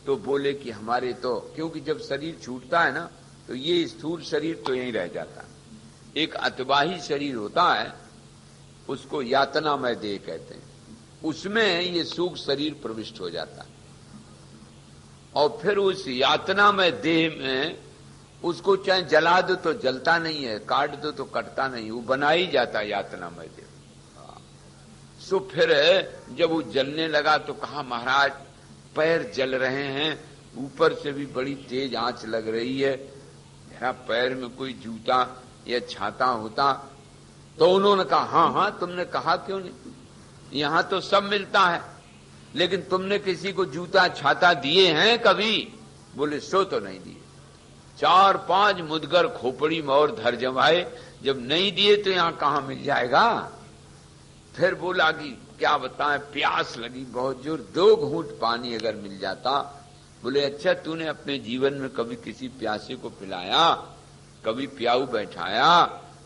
तो बोले कि हमारे तो, क्योंकि जब शरीर छूटता है ना तो ये स्थूल शरीर तो यहीं रह जाता है, एक अतबाही शरीर होता है उसको यातनामय देह कहते हैं, उसमें ये सूक्ष्म शरीर प्रविष्ट हो जाता है और फिर उस यातनामय देह में उसको चाहे जला दो तो जलता नहीं है, काट दो तो कटता नहीं, वो बना ही जाता है यातनामय देह। सो फिर जब वो जलने लगा तो कहा महाराज पैर जल रहे हैं, ऊपर से भी बड़ी तेज आंच लग रही है, मेरा पैर में कोई जूता या छाता होता। तो उन्होंने कहा हाँ हाँ, तुमने कहा क्यों नहीं, यहां तो सब मिलता है, लेकिन तुमने किसी को जूता छाता दिए हैं कभी? बोले सो तो नहीं दिए। 4-5 मुदगर खोपड़ी में और धर जमाए, जब नहीं दिए तो यहां कहां मिल जाएगा। फिर बोला कि क्या बताएं, प्यास लगी बहुत जोर, 2 घूंट पानी अगर मिल जाता। बोले अच्छा, तूने अपने जीवन में कभी किसी प्यासे को पिलाया, कभी प्याऊ बैठाया,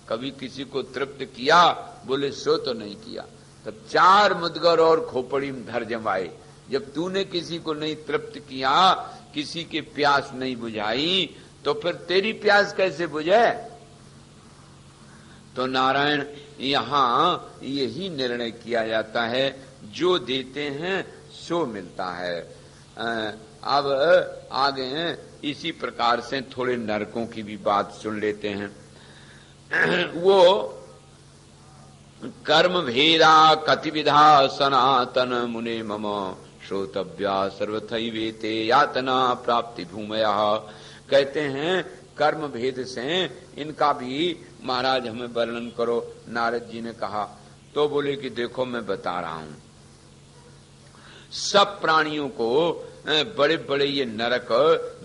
कभी किसी को तृप्त किया? बोले सो तो नहीं किया। तब 4 मुदगर और खोपड़ी में धर जमाए, जब तूने किसी को नहीं तृप्त किया, किसी के प्यास नहीं बुझाई, तो फिर तेरी प्यास कैसे बुझे? तो नारायण यहां यही निर्णय किया जाता है, जो देते हैं सो मिलता है। अब आगे इसी प्रकार से थोड़े नरकों की भी बात सुन लेते हैं। वो कर्म भेदा कतिविधा सनातन मुने मम श्रोतव्या सर्वथैवेते यातना प्राप्ति भूमया। कहते हैं कर्म भेद से इनका भी महाराज हमें वर्णन करो। नारद जी ने कहा, तो बोले कि देखो मैं बता रहा हूं, सब प्राणियों को बड़े बड़े ये नरक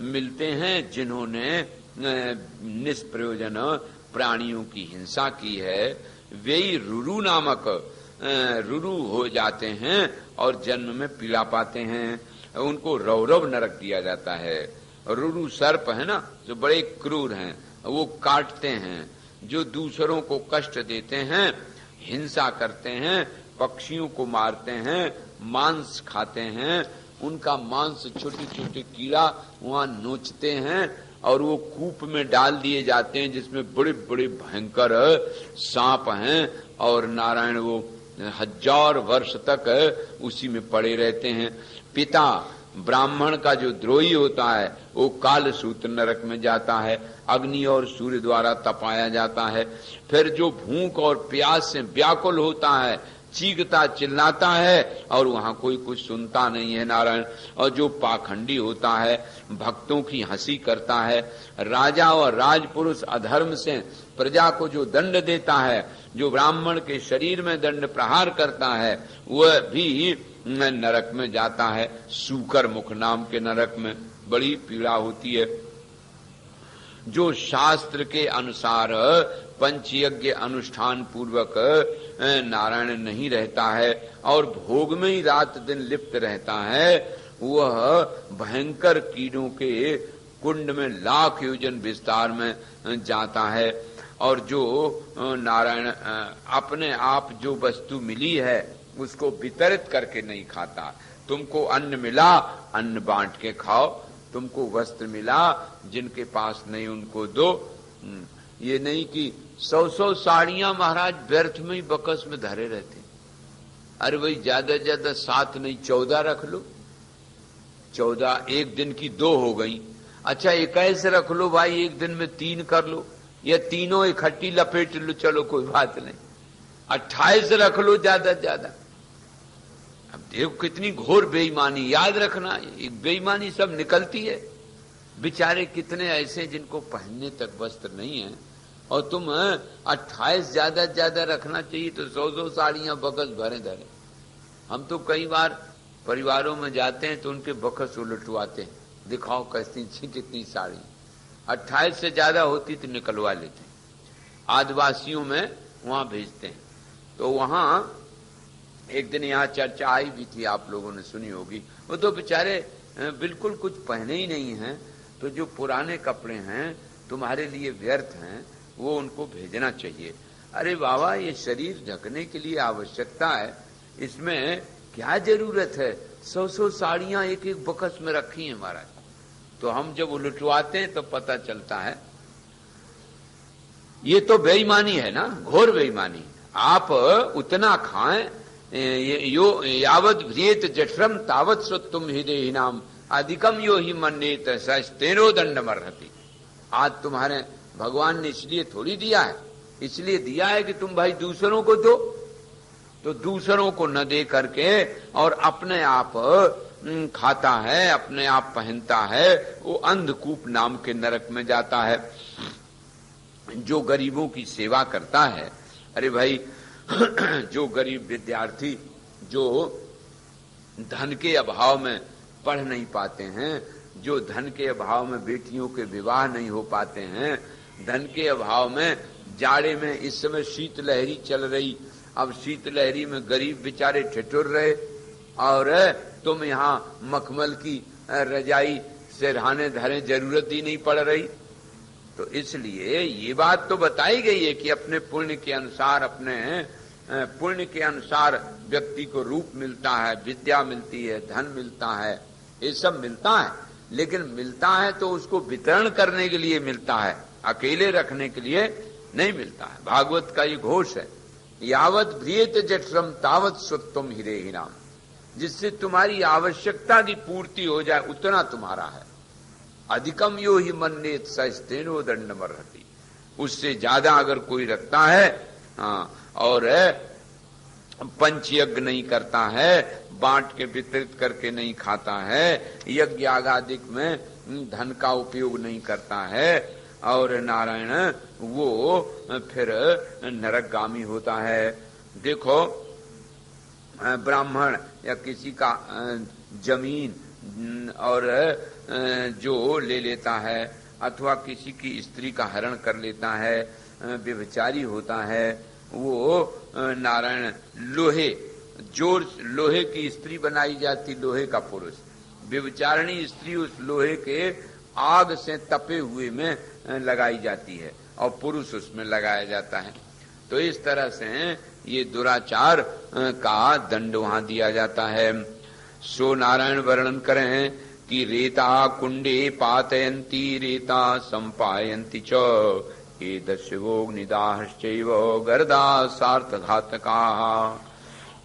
मिलते हैं जिन्होंने निष्प्रयोजन प्राणियों की हिंसा की है। वे ही रुरु नामक रुरु हो जाते हैं और जन्म में पीड़ा पाते हैं, उनको रौरव नरक दिया जाता है। रुरु सर्प है ना, जो बड़े क्रूर हैं, वो काटते हैं, जो दूसरों को कष्ट देते हैं, हिंसा करते हैं, पक्षियों को मारते हैं, मांस खाते हैं, उनका मांस छोटे छोटे कीड़ा वहां नोचते हैं और वो कूप में डाल दिए जाते हैं जिसमें बड़े बड़े भयंकर सांप हैं, और नारायण वो 1000 वर्ष तक उसी में पड़े रहते हैं। पिता ब्राह्मण का जो द्रोही होता है वो कालसूत्र नरक में जाता है, अग्नि और सूर्य द्वारा तपाया जाता है। फिर जो भूख और प्यास से व्याकुल होता है चीखता चिल्लाता है और वहां कोई कुछ सुनता नहीं है नारायण। और जो पाखंडी होता है, भक्तों की हंसी करता है, राजा और राजपुरुष अधर्म से प्रजा को जो दंड देता है, जो ब्राह्मण के शरीर में दंड प्रहार करता है, वह भी नरक में जाता है। सूकर मुख नाम के नरक में बड़ी पीड़ा होती है। जो शास्त्र के अनुसार पंचयज्ञ अनुष्ठान पूर्वक नारायण नहीं रहता है और भोग में ही रात दिन लिप्त रहता है, वह भयंकर कीड़ों के कुंड में लाख योजन विस्तार में जाता है। और जो नारायण अपने आप जो वस्तु मिली है उसको वितरित करके नहीं खाता। तुमको अन्न मिला, अन्न बांट के खाओ। तुमको वस्त्र मिला, जिनके पास नहीं उनको दो। ये नहीं कि 100 साड़ियां महाराज व्यर्थ में ही बकस में धरे रहते। अरे वही ज्यादा ज्यादा 7 नहीं 14 रख लो। 14 एक दिन की 2 हो गई। अच्छा 21 रख लो भाई, एक दिन में 3 कर लो, या तीनों इकट्ठी लपेट लो, चलो कोई बात नहीं। 28 रख लो ज्यादा ज्यादा। अब देखो कितनी घोर बेईमानी, याद रखना बेईमानी सब निकलती है। बेचारे कितने ऐसे जिनको पहनने तक वस्त्र नहीं है, और तुम 28 ज्यादा ज्यादा रखना चाहिए तो 100 साड़ियां बकस भरे धरे। हम तो कई बार परिवारों में जाते हैं तो उनके बकस उलटवाते हैं, दिखाओ कैसी कितनी साड़ी। 28 से ज्यादा होती तो निकलवा लेते हैं। आदिवासियों में वहां भेजते हैं। तो वहां एक दिन यहाँ चर्चा आई भी थी, आप लोगों ने सुनी होगी। वो तो बेचारे बिल्कुल कुछ पहने ही नहीं हैं, तो जो पुराने कपड़े हैं तुम्हारे लिए व्यर्थ हैं, वो उनको भेजना चाहिए। अरे बाबा, ये शरीर ढकने के लिए आवश्यकता है, इसमें क्या जरूरत है? 100 साड़ियां एक एक बकस में रखी हैं महाराज। तो हम जब उलटवाते हैं तो पता चलता है ये तो बेईमानी है ना, घोर बेईमानी। आप उतना खाएं, यो यावत भ्रियेत जठरम तावत सुत्तुम हृदय नाम अधिकम यो ही मन्येत सस्तेनो दंडमर्हति। आज तुम्हारे भगवान ने इसलिए थोड़ी दिया है, इसलिए दिया है कि तुम भाई दूसरों को दो। तो दूसरों को न दे करके और अपने आप खाता है, अपने आप पहनता है, वो अंधकूप नाम के नरक में जाता है। जो गरीबों की सेवा करता है, अरे भाई जो गरीब विद्यार्थी जो धन के अभाव में पढ़ नहीं पाते हैं, जो धन के अभाव में बेटियों के विवाह नहीं हो पाते हैं, धन के अभाव में जाड़े में इस समय शीतलहरी चल रही, अब शीतलहरी में गरीब बेचारे ठिठुर रहे, और तुम यहाँ मखमल की रजाई सिरहाने धरे, जरूरत ही नहीं पड़ रही। तो इसलिए ये बात तो बताई गई है कि अपने पुण्य के अनुसार, अपने पुण्य के अनुसार व्यक्ति को रूप मिलता है, विद्या मिलती है, धन मिलता है, ये सब मिलता है। लेकिन मिलता है तो उसको वितरण करने के लिए मिलता है, अकेले रखने के लिए नहीं मिलता है। भागवत का ये घोष है, यावत भ्रियेत जठरम तावत सुत्तुम हृदय नाम। जिससे तुम्हारी आवश्यकता की पूर्ति हो जाए उतना तुम्हारा है। अधिकम यो ही मन्येत सस्तेनो दंडमर्हति। उससे ज्यादा अगर कोई रखता है और पंचयज्ञ नहीं करता है, बांट के वितरित करके नहीं खाता है, यज्ञ आगादिक में धन का उपयोग नहीं करता है, और नारायण वो फिर नरकगामी होता है। देखो ब्राह्मण या किसी का जमीन और जो ले लेता है, अथवा किसी की स्त्री का हरण कर लेता है, व्यभिचारी होता है, वो नारायण लोहे की स्त्री बनाई जाती, लोहे का पुरुष। व्यभिचारिणी स्त्री उस लोहे के आग से तपे हुए में लगाई जाती है और पुरुष उसमें लगाया जाता है। तो इस तरह से ये दुराचार का दंड वहां दिया जाता है। सो नारायण वर्णन करें कि रेता कुंडे पातयंती रेता संपायंती च ये दस्योग्निदाहश्चैव गर्दा सार्थघातका।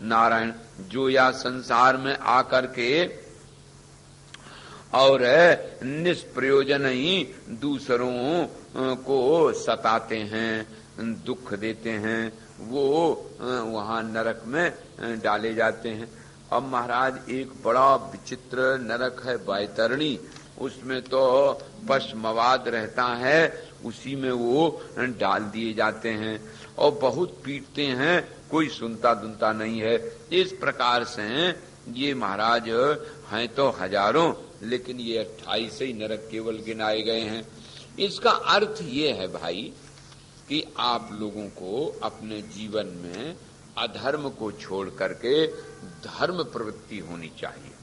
नारायण जो या संसार में आकर के और निष्प्रयोजन ही दूसरों को सताते हैं, दुख देते हैं, वो वहां नरक में डाले जाते हैं। अब महाराज एक बड़ा विचित्र नरक है बैतरणी, उसमें तो पश्मवाद रहता है, उसी में वो डाल दिए जाते हैं और बहुत पीटते हैं, कोई सुनता दुनता नहीं है। इस प्रकार से ये महाराज हैं तो हजारों, लेकिन ये 28 ही नरक केवल गिनाए गए हैं। इसका अर्थ ये है भाई कि आप लोगों को अपने जीवन में अधर्म को छोड़ करके धर्म प्रवृत्ति होनी चाहिए।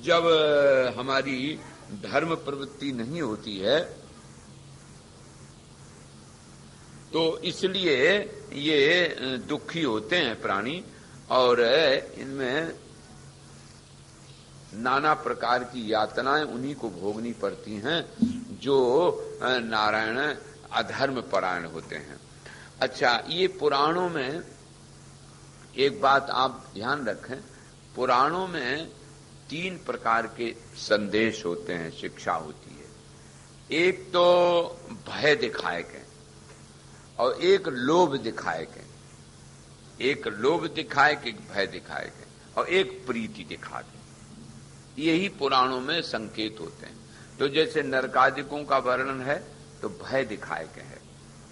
जब हमारी धर्म प्रवृत्ति नहीं होती है तो इसलिए ये दुखी होते हैं प्राणी, और इनमें नाना प्रकार की यातनाएं उन्हीं को भोगनी पड़ती हैं जो नारायण अधर्म परायण होते हैं। अच्छा, ये पुराणों में एक बात आप ध्यान रखें, पुराणों में 3 प्रकार के संदेश होते हैं, शिक्षा होती है। एक तो भय दिखाए के, और एक लोभ दिखाए के, एक लोभ दिखाए के, एक भय दिखाए के, और एक प्रीति दिखा के। यही पुराणों में संकेत होते हैं। तो जैसे नरकादिकों का वर्णन है तो भय दिखाए के है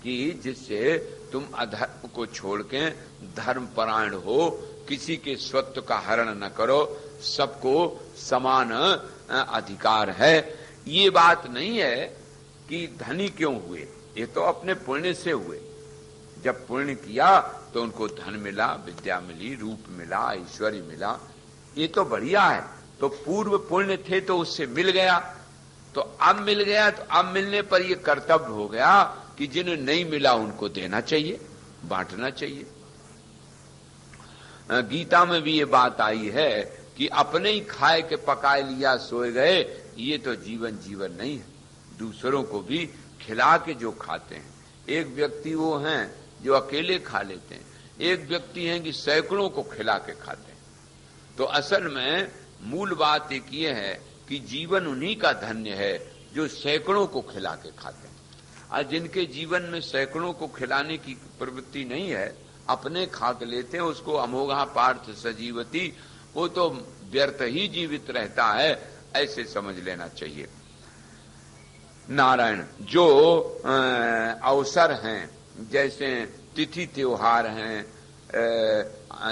कि जिससे तुम अधर्म को छोड़ के धर्म परायण हो, किसी के स्वत्व का हरण न करो, सबको समान अधिकार है। ये बात नहीं है कि धनी क्यों हुए, ये तो अपने पुण्य से हुए। जब पुण्य किया तो उनको धन मिला, विद्या मिली, रूप मिला, ऐश्वर्य मिला, ये तो बढ़िया है। तो पूर्व पुण्य थे तो उससे मिल गया, तो अब मिल गया, तो अब मिलने पर ये कर्तव्य हो गया कि जिन्हें नहीं मिला उनको देना चाहिए, बांटना चाहिए। गीता में भी ये बात आई है कि अपने ही खाए के पकाए लिया सोए गए, ये तो जीवन जीवन नहीं है। दूसरों को भी खिला के जो खाते हैं, एक व्यक्ति वो हैं जो अकेले खा लेते हैं, एक व्यक्ति हैं कि सैकड़ों को खिला के खाते हैं। तो असल में मूल बात एक ये है कि जीवन उन्हीं का धन्य है जो सैकड़ों को खिला के खाते हैं। और जिनके जीवन में सैकड़ों को खिलाने की प्रवृत्ति नहीं है, अपने खा के लेते हैं, उसको अमोघा पार्थ सजीवती, वो तो व्यर्थ ही जीवित रहता है, ऐसे समझ लेना चाहिए। नारायण जो अवसर हैं, जैसे तिथि त्योहार हैं,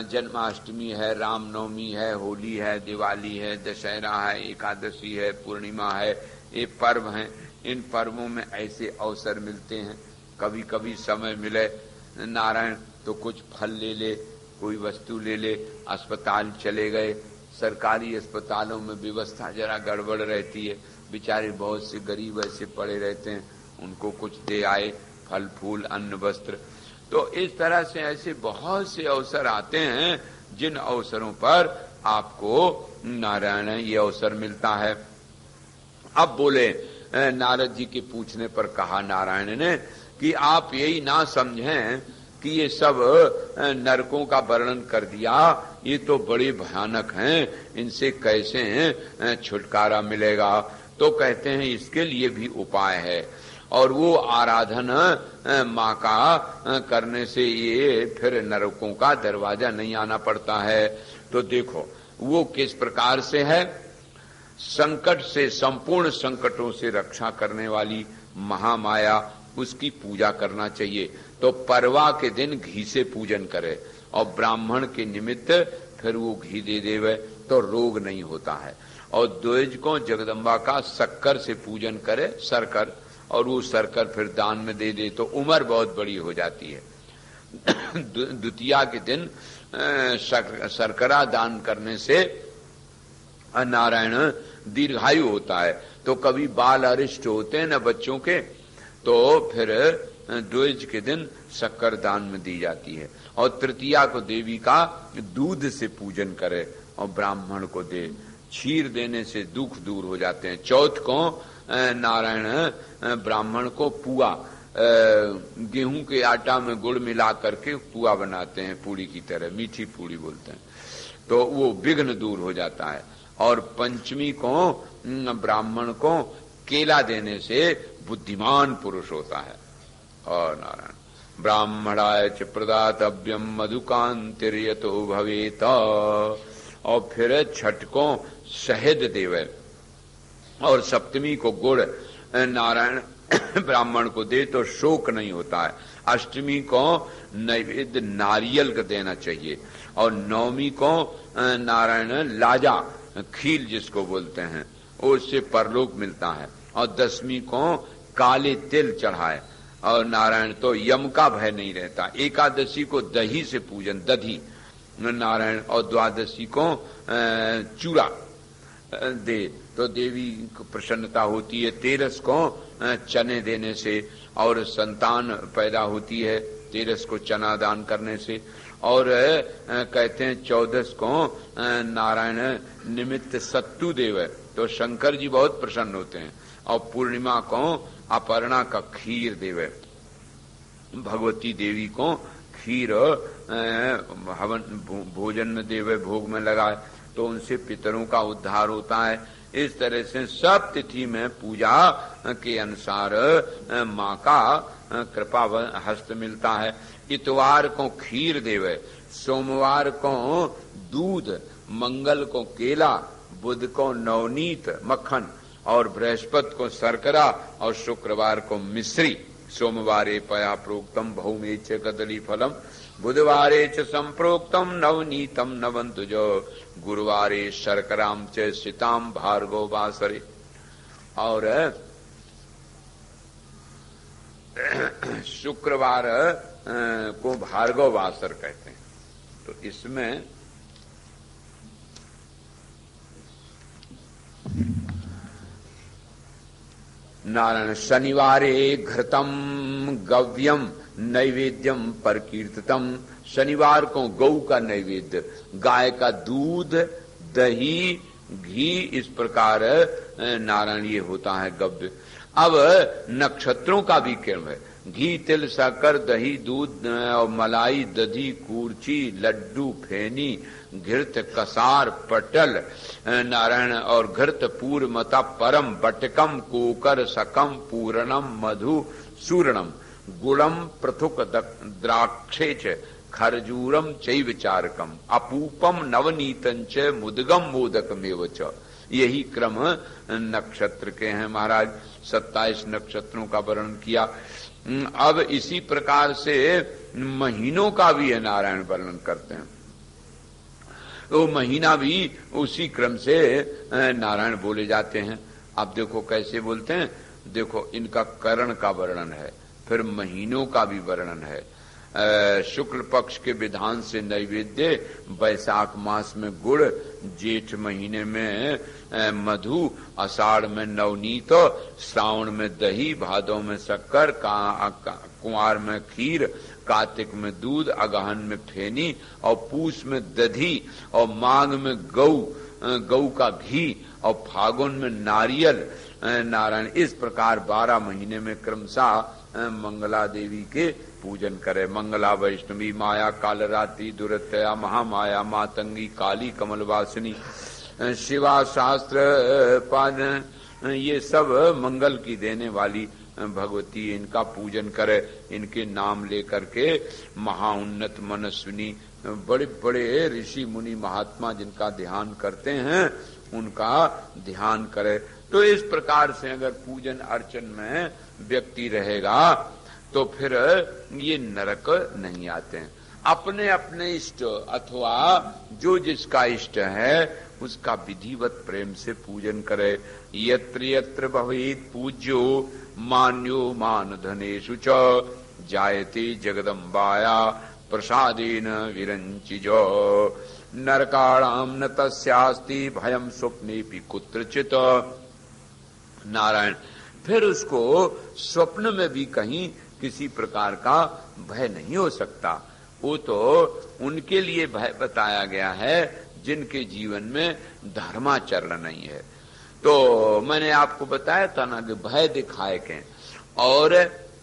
जन्माष्टमी है, रामनवमी है, होली है, दिवाली है, दशहरा है, एकादशी है, पूर्णिमा है, ये पर्व हैं। इन पर्वों में ऐसे अवसर मिलते हैं, कभी कभी समय मिले नारायण तो कुछ फल ले ले, कोई वस्तु ले ले, अस्पताल चले गए। सरकारी अस्पतालों में व्यवस्था जरा गड़बड़ रहती है, बेचारे बहुत से गरीब ऐसे पड़े रहते हैं, उनको कुछ दे आए, फल फूल अन्न वस्त्र। तो इस तरह से ऐसे बहुत से अवसर आते हैं जिन अवसरों पर आपको नारायण ये अवसर मिलता है। अब बोले, नारद जी के पूछने पर कहा नारायण ने कि आप यही ना समझें कि ये सब नरकों का वर्णन कर दिया, ये तो बड़े भयानक हैं, इनसे कैसे छुटकारा मिलेगा। तो कहते हैं इसके लिए भी उपाय है, और वो आराधन माँ का करने से ये फिर नरकों का दरवाजा नहीं आना पड़ता है। तो देखो वो किस प्रकार से है, संकट से, संपूर्ण संकटों से रक्षा करने वाली महामाया, उसकी पूजा करना चाहिए। तो परवा के दिन घी से पूजन करे, और ब्राह्मण के निमित्त फिर वो घी दे देवे तो रोग नहीं होता है। और द्विज को जगदम्बा का शक्कर से पूजन करे, सरकर, और वो सरकर फिर दान में दे दे तो उम्र बहुत बड़ी हो जाती है। द्वितीया के दिन शर्करा दान करने से नारायण दीर्घायु होता है। तो कभी बाल अरिष्ट होते हैं न बच्चों के, तो फिर द्विज के दिन शक्कर दान में दी जाती है। और तृतीया को देवी का दूध से पूजन करे और ब्राह्मण को दे, क्षीर देने से दुख दूर हो जाते हैं। चौथ को नारायण ब्राह्मण को पुआ, गेहूं के आटा में गुड़ मिला करके पुआ बनाते हैं, पूड़ी की तरह, मीठी पूड़ी बोलते हैं, तो वो विघ्न दूर हो जाता है। और पंचमी को ब्राह्मण को केला देने से बुद्धिमान पुरुष होता है। और नारायण ब्राह्मणाय च प्रदातव्यम मधुकांतिर्यतो भवेत। और फिर छठ को शहद देवे और सप्तमी को गुड़ नारायण ब्राह्मण को दे तो शोक नहीं होता है। अष्टमी को नैवेद्य नारियल का देना चाहिए और नवमी को नारायण लाजा खील जिसको बोलते हैं उससे परलोक मिलता है और दसवीं को काले तिल चढ़ाए और नारायण तो यम का भय नहीं रहता। एकादशी को दही से पूजन दधी नारायण और द्वादशी को चूड़ा दे तो देवी को प्रसन्नता होती है। 13 को चने देने से और संतान पैदा होती है 13 को चना दान करने से। और कहते हैं 14 को नारायण निमित्त सत्तू देव तो शंकर जी बहुत प्रसन्न होते हैं। और पूर्णिमा को अपर्णा का खीर देवे, भगवती देवी को खीर हवन भोजन में देवे, भोग में लगाए तो उनसे पितरों का उद्धार होता है। इस तरह से सब तिथि में पूजा के अनुसार माँ का कृपा हस्त मिलता है। इतवार को खीर देवे, सोमवार को दूध, मंगल को केला, बुध को नवनीत मक्खन और बृहस्पति को शर्करा और शुक्रवार को मिश्री। सोमवारे पया प्रोक्तम भौमे च कदली फलम, बुधवारे च संप्रोक्तम नवनीतम नवंतुज, गुरुवारे शर्कराम च सीताम भार्गव वासरे। और शुक्रवार को भार्गव वासर कहते हैं। तो इसमें नारायण शनिवारे घृतम गव्यम नैवेद्यम परकीर्तितम, शनिवार को गौ का नैवेद्य, गाय का दूध, दही, घी, इस प्रकार नारायण ये होता है गव्य। अब नक्षत्रों का भी क्रम है, घी, तिल, शक्कर, दही, दूध और मलाई, दधी, कूर्ची, लड्डू, फेनी, घृत, कसार, पटल नारायण और घृत, पूर, मता, परम, बटकम, कोकर, सकम, पूरणम, मधु, सूरणम, गुड़म, पृथुक, द्राक्षे च, खरजूरम चैव चारकम, अपूपम, नवनीतं च, मुदगम, मोदकमेव च। यही क्रम नक्षत्र के हैं महाराज। 27 नक्षत्रों का वर्णन किया। अब इसी प्रकार से महीनों का भी है नारायण वर्णन करते हैं। वो महीना भी उसी क्रम से नारायण बोले जाते हैं। आप देखो कैसे बोलते हैं, देखो इनका करण का वर्णन है, फिर महीनों का भी वर्णन है। शुक्ल पक्ष के विधान से नैवेद्य, वैशाख मास में गुड़, जेठ महीने में मधु, आषाढ़ में नवनीत, श्रावण में दही, भादों में शक्कर, कुंवार में खीर, कार्तिक में दूध, अगहन में फेनी और पूस में दधी और माघ में गौ का घी और फागुन में नारियल नारायण। इस प्रकार 12 महीने में क्रमशः मंगला देवी के पूजन करे। मंगला वैष्णवी माया कालरात्रि दुरतया महामाया मातंगी काली कमलवासिनी शिवा शास्त्र पाद, ये सब मंगल की देने वाली भगवती, इनका पूजन करे। इनके नाम लेकर के महाउन्नत मनस्विनी बड़े बड़े ऋषि मुनि महात्मा जिनका ध्यान करते हैं उनका ध्यान करे। तो इस प्रकार से अगर पूजन अर्चन में व्यक्ति रहेगा तो फिर ये नरक नहीं आते हैं। अपने अपने इष्ट अथवा जो जिसका इष्ट है उसका विधिवत प्रेम से पूजन करे। यत्र यत्र भवेत् पूज्यो मान्यो मान धनेषु च, जायते जगदम्बाया प्रसादेन विरंचिजो, नरकाणाम न तस्यास्ति भयम स्वप्नेपि कुत्रचित्। नारायण फिर उसको स्वप्न में भी कहीं किसी प्रकार का भय नहीं हो सकता। वो तो उनके लिए भय बताया गया है जिनके जीवन में धर्माचरण नहीं है। तो मैंने आपको बताया था ना कि भय दिखाए के और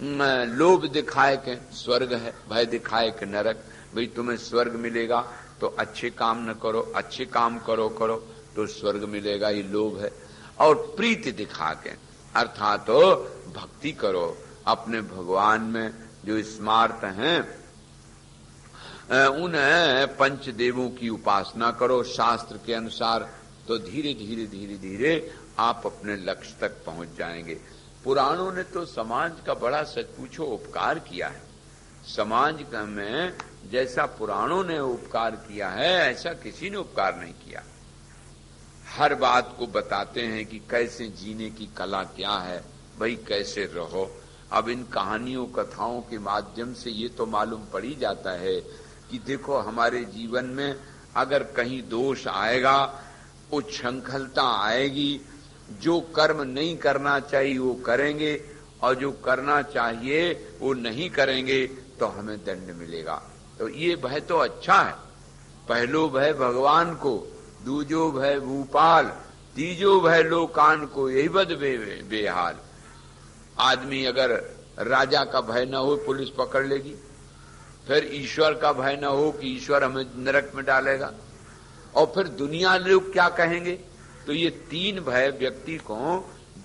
लोभ दिखाए के स्वर्ग है, भय दिखाए के नरक। भाई तुम्हें स्वर्ग मिलेगा तो अच्छे काम न करो, अच्छे काम करो तो स्वर्ग मिलेगा, ये लोभ है। और प्रीति दिखा के अर्थात तो भक्ति करो, अपने भगवान में जो स्मार्त हैं उन पंचदेवों की उपासना करो शास्त्र के अनुसार, तो धीरे धीरे धीरे धीरे आप अपने लक्ष्य तक पहुंच जाएंगे। पुराणों ने तो समाज का बड़ा सच पूछो उपकार किया है। समाज में जैसा पुराणों ने उपकार किया है ऐसा किसी ने उपकार नहीं किया। हर बात को बताते हैं कि कैसे जीने की कला क्या है, भाई कैसे रहो। अब इन कहानियों कथाओं के माध्यम से ये तो मालूम पड़ ही जाता है कि देखो हमारे जीवन में अगर कहीं दोष आएगा, उच्छृंखलता आएगी, जो कर्म नहीं करना चाहिए वो करेंगे और जो करना चाहिए वो नहीं करेंगे तो हमें दंड मिलेगा। तो ये भय तो अच्छा है। पहलो भय भगवान को, दूजो भय भूपाल, तीजो भय लोकान को, यही बद बेहाल। आदमी अगर राजा का भय न हो पुलिस पकड़ लेगी, फिर ईश्वर का भय न हो कि ईश्वर हमें नरक में डालेगा, और फिर दुनिया लोग क्या कहेंगे। तो ये तीन भय व्यक्ति को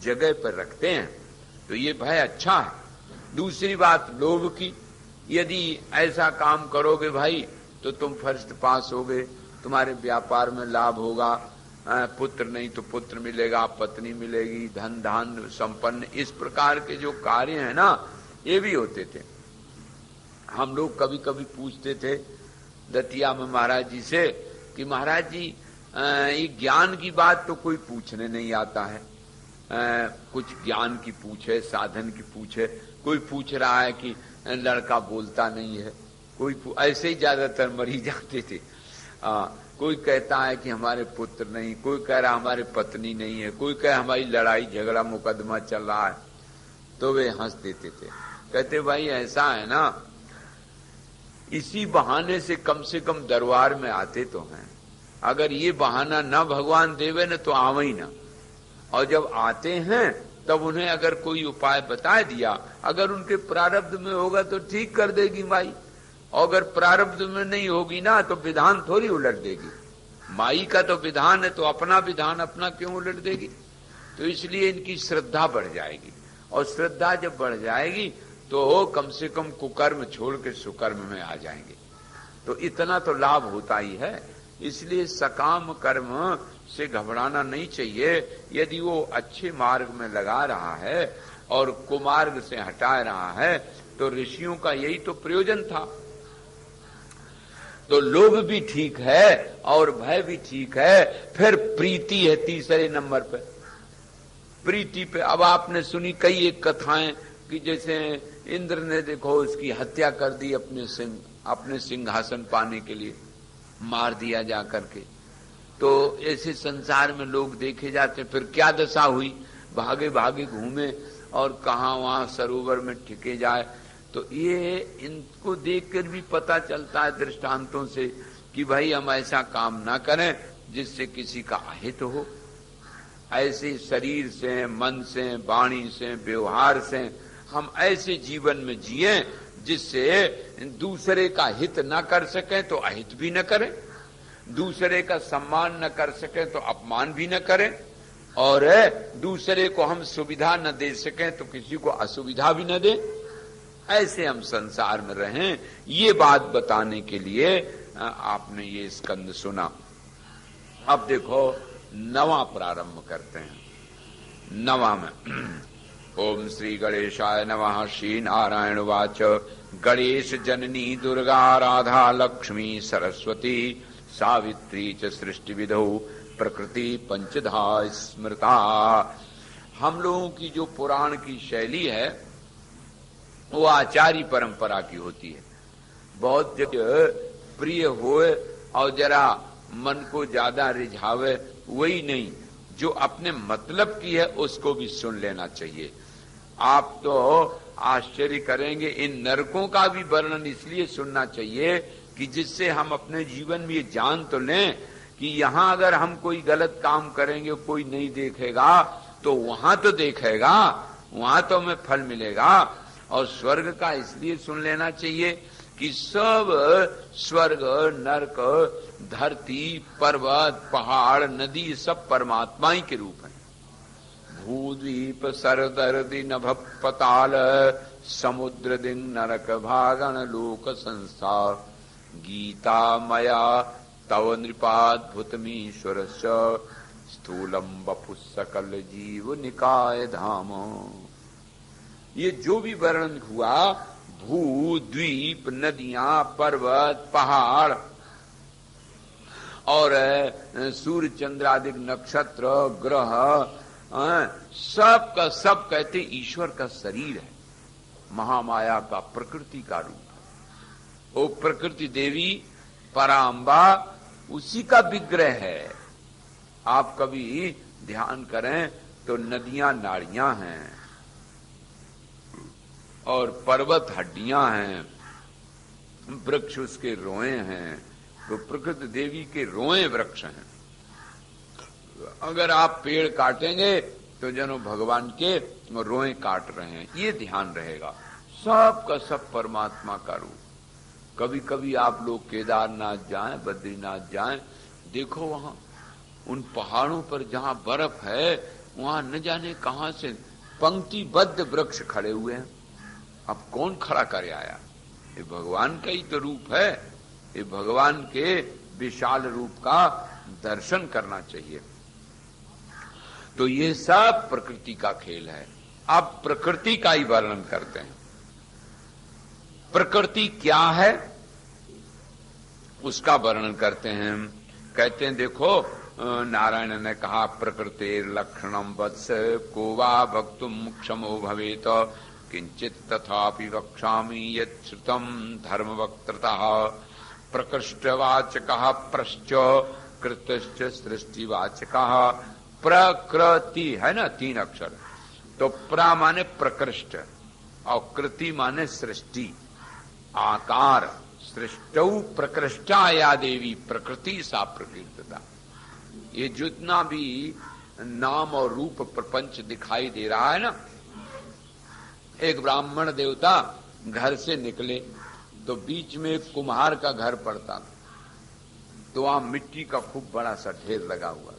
जगह पर रखते हैं, तो ये भय अच्छा है। दूसरी बात लोभ की, यदि ऐसा काम करोगे भाई तो तुम फर्स्ट पास होगे, तुम्हारे व्यापार में लाभ होगा, पुत्र नहीं तो पुत्र मिलेगा, पत्नी मिलेगी, धन धान संपन्न, इस प्रकार के जो कार्य है ना ये भी होते थे। हम लोग कभी कभी पूछते थे दतिया में महाराज जी से कि महाराज जी ये ज्ञान की बात तो कोई पूछने नहीं आता है, कुछ ज्ञान की पूछे, साधन की पूछे। कोई पूछ रहा है कि लड़का बोलता नहीं है, कोई ऐसे ही ज्यादातर मरी जाते थे। कोई कहता है कि हमारे पुत्र नहीं, कोई कह रहा हमारे पत्नी नहीं है, कोई कह हमारी लड़ाई झगड़ा मुकदमा चल रहा है। तो वे हंस देते थे, कहते भाई ऐसा है ना, इसी बहाने से कम दरबार में आते तो हैं। अगर ये बहाना न भगवान देवे न तो आवे ही ना, और जब आते हैं तब उन्हें अगर कोई उपाय बता दिया, अगर उनके प्रारब्ध में होगा तो ठीक कर देगी माई, और अगर प्रारब्ध में नहीं होगी ना तो विधान थोड़ी उलट देगी। माई का तो विधान है, तो अपना विधान अपना क्यों उलट देगी। तो इसलिए इनकी श्रद्धा बढ़ जाएगी, और श्रद्धा जब बढ़ जाएगी तो कम से कम कुकर्म छोड़ के सुकर्म में आ जाएंगे। तो इतना तो लाभ होता ही है। इसलिए सकाम कर्म से घबराना नहीं चाहिए। यदि वो अच्छे मार्ग में लगा रहा है और कुमार्ग से हटा रहा है तो ऋषियों का यही तो प्रयोजन था। तो लोभ भी ठीक है और भय भी ठीक है। फिर प्रीति है तीसरे नंबर पे। प्रीति पे अब आपने सुनी कई एक कथाएं कि जैसे इंद्र ने देखो उसकी हत्या कर दी अपने सिंहासन पाने के लिए, मार दिया जा करके। तो ऐसे संसार में लोग देखे जाते, फिर क्या दशा हुई, भागे भागे घूमे और कहां वहां सरोवर में टिके जाए। तो ये इनको देखकर भी पता चलता है दृष्टांतों से कि भाई हम ऐसा काम ना करें जिससे किसी का अहित हो। ऐसे शरीर से, मन से, वाणी से, व्यवहार से हम ऐसे जीवन में जिए जिससे दूसरे का हित न कर सकें तो अहित भी न करें, दूसरे का सम्मान न कर सकें तो अपमान भी न करें, और दूसरे को हम सुविधा न दे सकें तो किसी को असुविधा भी न दें। ऐसे हम संसार में रहें, ये बात बताने के लिए आपने ये स्कंद सुना। अब देखो नवा प्रारंभ करते हैं। नवा में ओम श्री गणेशाय नमः। श्री नारायण वाच। गणेश जननी दुर्गा राधा लक्ष्मी सरस्वती सावित्री च सृष्टि विधौ प्रकृति पंचधा स्मृता। हम लोगों की जो पुराण की शैली है वो आचार्य परंपरा की होती है। बहुत प्रिय होए और जरा मन को ज्यादा रिझावे वही नहीं, जो अपने मतलब की है उसको भी सुन लेना चाहिए। आप तो आश्चर्य करेंगे, इन नरकों का भी वर्णन इसलिए सुनना चाहिए कि जिससे हम अपने जीवन में ये जान तो लें कि यहां अगर हम कोई गलत काम करेंगे कोई नहीं देखेगा तो वहां तो देखेगा, वहां तो हमें फल मिलेगा। और स्वर्ग का इसलिए सुन लेना चाहिए कि सब स्वर्ग, नरक, धरती, पर्वत, पहाड़, नदी सब परमात्मा ही के रूप हैं। भूद्वीप सरदर्दी नभ पताल समुद्र दिंग नरक भागण लोक संसार गीता मया तव नृपाद्भुतमीश्वर स्थूलम बपु सकल जीव निकाय धाम। ये जो भी वर्णन हुआ, भू द्वीप नदियां पर्वत पहाड़ और सूर्य चंद्रादि नक्षत्र ग्रह, सब का सब कहते ईश्वर का शरीर है, महामाया का प्रकृति का रूप है। वो प्रकृति देवी पराम्बा उसी का विग्रह है। आप कभी ध्यान करें तो नदियां नाड़ियां हैं और पर्वत हड्डियां हैं, वृक्ष उसके रोए हैं, तो प्रकृति देवी के रोए वृक्ष हैं। अगर आप पेड़ काटेंगे तो जनो भगवान के रोए काट रहे हैं, ये ध्यान रहेगा। सब का सब परमात्मा का रूप। कभी कभी आप लोग केदारनाथ जाएं, बद्रीनाथ जाएं, देखो वहां उन पहाड़ों पर जहां बर्फ है वहां न जाने कहां से पंक्तिबद्ध वृक्ष खड़े हुए हैं। अब कौन खड़ा करे आया? ये भगवान का ही तो रूप है। ये भगवान के विशाल रूप का दर्शन करना चाहिए। तो ये सब प्रकृति का खेल है। अब प्रकृति का ही वर्णन करते हैं। प्रकृति क्या है उसका वर्णन करते हैं। कहते हैं देखो, नारायण ने कहा प्रकृतिर लक्षणम वत्स को वा वक्तुम क्षमो भवेत किंचित तथापि वक्ष्यामि यत् श्रुतम धर्म वक्त्रतः प्रकृष्टवाचकः प्रश्च कृतश्च सृष्टिवाचकः। प्रकृति है ना, 3 अक्षर। तो प्रा माने प्रकृष्ट और कृति माने सृष्टि, आकार। सृष्टौ प्रकृष्टा या देवी प्रकृति सा प्रकीर्तिता। ये जितना भी नाम और रूप प्रपंच दिखाई दे रहा है ना, एक ब्राह्मण देवता घर से निकले तो बीच में एक कुम्हार का घर पड़ता था, तो वहां मिट्टी का खूब बड़ा सा ढेर लगा हुआ था।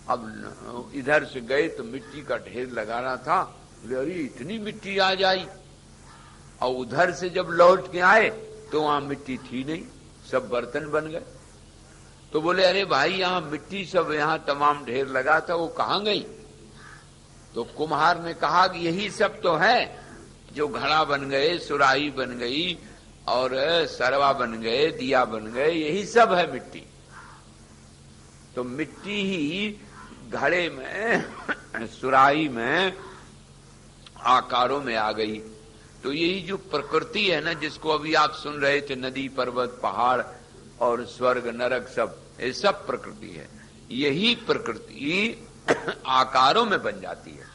अब इधर से गए तो मिट्टी का ढेर लगा रहा था, अरे इतनी मिट्टी आ जाई। और उधर से जब लौट के आए तो वहां मिट्टी थी नहीं, सब बर्तन बन गए। तो बोले अरे भाई यहाँ मिट्टी सब यहाँ तमाम ढेर लगा था, वो कहाँ गई? तो कुम्हार ने कहा कि यही सब तो है जो घड़ा बन गए, सुराही बन गई और सरवा बन गए, दिया बन गए, यही सब है मिट्टी। तो मिट्टी ही घड़े में सुराही में आकारों में आ गई। तो यही जो प्रकृति है ना, जिसको अभी आप सुन रहे थे, नदी पर्वत पहाड़ और स्वर्ग नरक सब, ये सब प्रकृति है। यही प्रकृति आकारों में बन जाती है।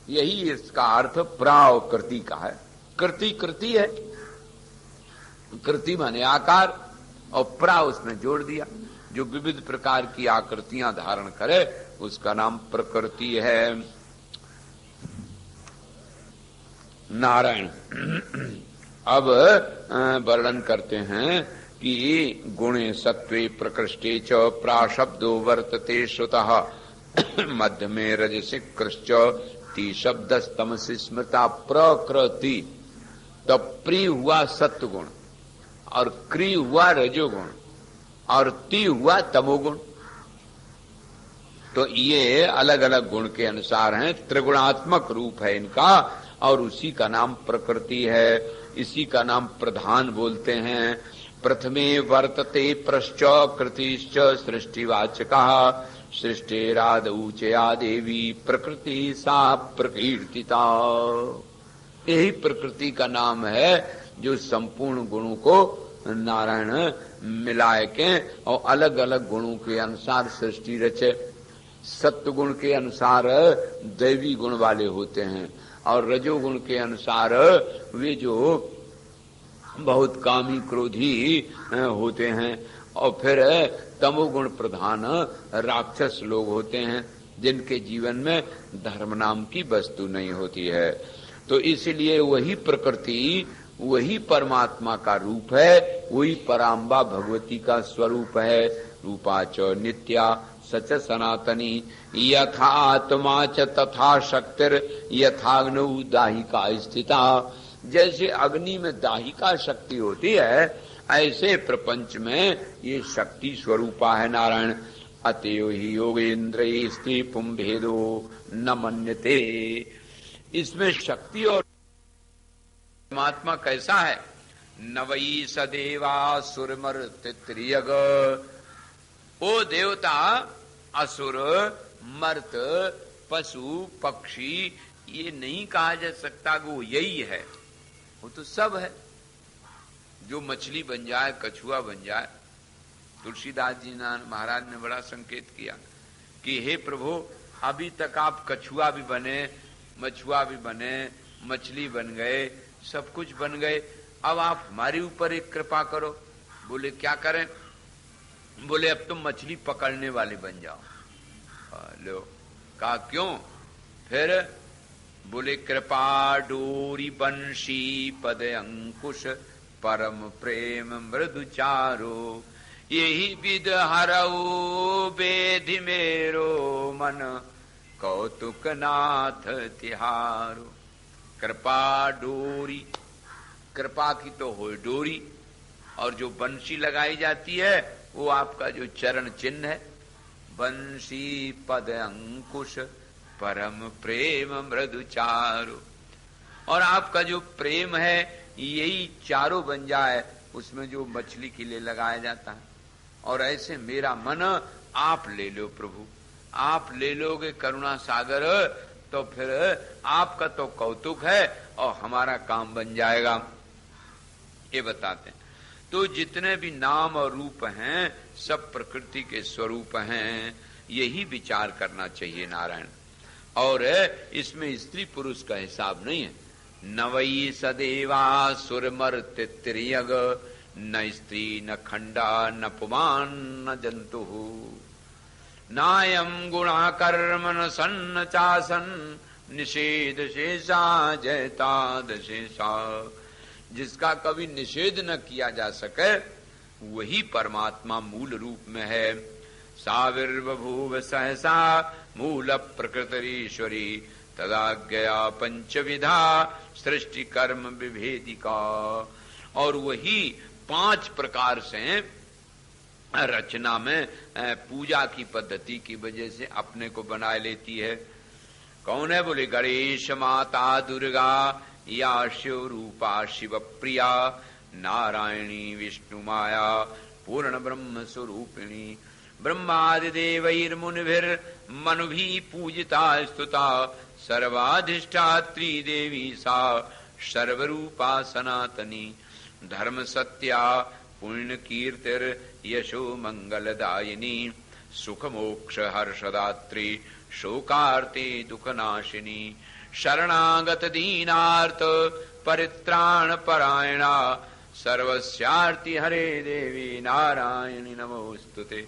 यही इसका अर्थ प्राकृति का है। कृति कृति है, कृति माने आकार और प्रा उसमें जोड़ दिया। जो विविध प्रकार की आकृतियां धारण करे उसका नाम प्रकृति है। नारायण अब वर्णन करते हैं कि गुणे सत्वे प्रकृष्टे च प्राशब्दो वर्तते श्रुतः मध्य में रजसी कृश्च ती शब्दस्तमसि स्मृता प्रकृति। तो प्री हुआ सत्वगुण और क्री हुआ रजोगुण और ती हुआ तमोगुण। तो ये अलग अलग गुण के अनुसार हैं, त्रिगुणात्मक रूप है इनका और उसी का नाम प्रकृति है। इसी का नाम प्रधान बोलते हैं। प्रथमे वर्तते प्रश्च कृतिश्च सृष्टिवाचकः सृष्टिरादौ च या देवी प्रकृति सा प्रकीर्तिता। यही प्रकृति का नाम है जो संपूर्ण गुणों को नारायण मिलाए के और अलग अलग गुणों के अनुसार सृष्टि रचे। सत्व गुण के अनुसार दैवी गुण वाले होते हैं और रजोगुण के अनुसार वे जो बहुत कामी क्रोधी होते हैं और फिर तमोगुण प्रधान राक्षस लोग होते हैं जिनके जीवन में धर्म नाम की वस्तु नहीं होती है। तो इसलिए वही प्रकृति, वही परमात्मा का रूप है, वही पराम्बा भगवती का स्वरूप है। रूपाच नित्या सच सनातनी यथात्मा च तथा शक्तिर यथाग्नौ दाहिका स्थिता। जैसे अग्नि में दाहिका शक्ति होती है, ऐसे प्रपंच में ये शक्ति स्वरूपा है नारायण। अतएव ही योगेन्द्र स्त्री पुंभेदो न मन्यते। इसमें शक्ति और परमात्मा कैसा है? नवई सदेवा सुरमर तित्रियग। ओ देवता, असुर, मर्त, पशु, पक्षी, ये नहीं कहा जा सकता कि वो यही है, वो तो सब है। जो मछली बन जाए, कछुआ बन जाए। तुलसीदास जी महाराज ने बड़ा संकेत किया कि हे प्रभु, अभी तक आप कछुआ भी बने, मछुआ भी बने, मछली बन गए, सब कुछ बन गए, अब आप हमारे ऊपर एक कृपा करो। बोले क्या करें? बोले अब तुम मछली पकड़ने वाले बन जाओ। लो, कहा क्यों? फिर बोले कृपा डोरी बंशी पद अंकुश परम प्रेम मृदु चारो यही विद हरऊ बेधि मेरो मन कौतुक नाथ तिहारो। कृपा डोरी, कृपा की तो हो डोरी, और जो बंशी लगाई जाती है वो आपका जो चरण चिन्ह है। बंशी पद अंकुश परम प्रेम मृदु चारो। और आपका जो प्रेम है यही चारों बन जाए, उसमें जो मछली के लिए लगाया जाता है। और ऐसे मेरा मन आप ले लो प्रभु, आप ले लोगे करुणा सागर, तो फिर आपका तो कौतुक है और हमारा काम बन जाएगा। ये बताते हैं। तो जितने भी नाम और रूप हैं सब प्रकृति के स्वरूप हैं, यही विचार करना चाहिए नारायण। और इसमें स्त्री पुरुष का हिसाब नहीं है। नवई सदेवा सुरमर तित्रियग न स्त्री न खंडा न पुमान न जंतु नायम गुणा कर्म न सन्न चासन निषेध शेषा जयता दशेषा। जिसका कभी निषेध न किया जा सके वही परमात्मा मूल रूप में है। साविर्बभूव सहसा मूल प्रकृतिरीश्वरी तदा गया पंचविधा सृष्टि कर्म विभेदिका। और वही 5 प्रकार से रचना में पूजा की पद्धति की वजह से अपने को बना लेती है। कौन है? बोले गणेश माता दुर्गा या शिव रूपा शिव प्रिया नारायणी विष्णु माया पूर्ण ब्रह्म स्वरूपिणी ब्रह्मादिदेवैर्मुनिभिर मनुभी पूजिता स्तुता सर्वाधिष्ठात्री देवी सा सर्वरूपा सनातनी धर्म सत्या पुण्य कीर्तिर यशो मंगलदायिनी सुख मोक्ष हर्षदात्री शोकार्ते दुखनाशिनी शरणागत दीनार्थ परित्राण परायणा सर्वस्यार्ति हरे देवी नारायणी नमोस्तुते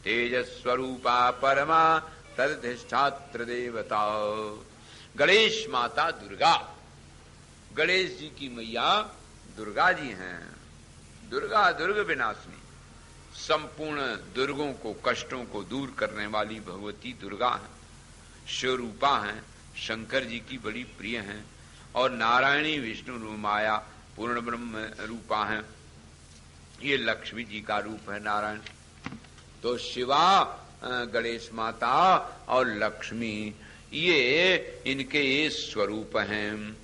तेजस्वरूपा परमा तदधिष्ठात्र देवता। गणेश माता दुर्गा, गणेश जी की मैया दुर्गा जी हैं। दुर्गा दुर्ग विनाशिनी, संपूर्ण दुर्गों को कष्टों को दूर करने वाली भगवती दुर्गा है। शिवरूपा हैं, शंकर जी की बड़ी प्रिय हैं। और नारायणी विष्णु माया पूर्ण ब्रह्म रूपा हैं। ये लक्ष्मी जी का रूप है नारायण। तो शिवा, गणेश माता और लक्ष्मी ये इनके ये स्वरूप हैं।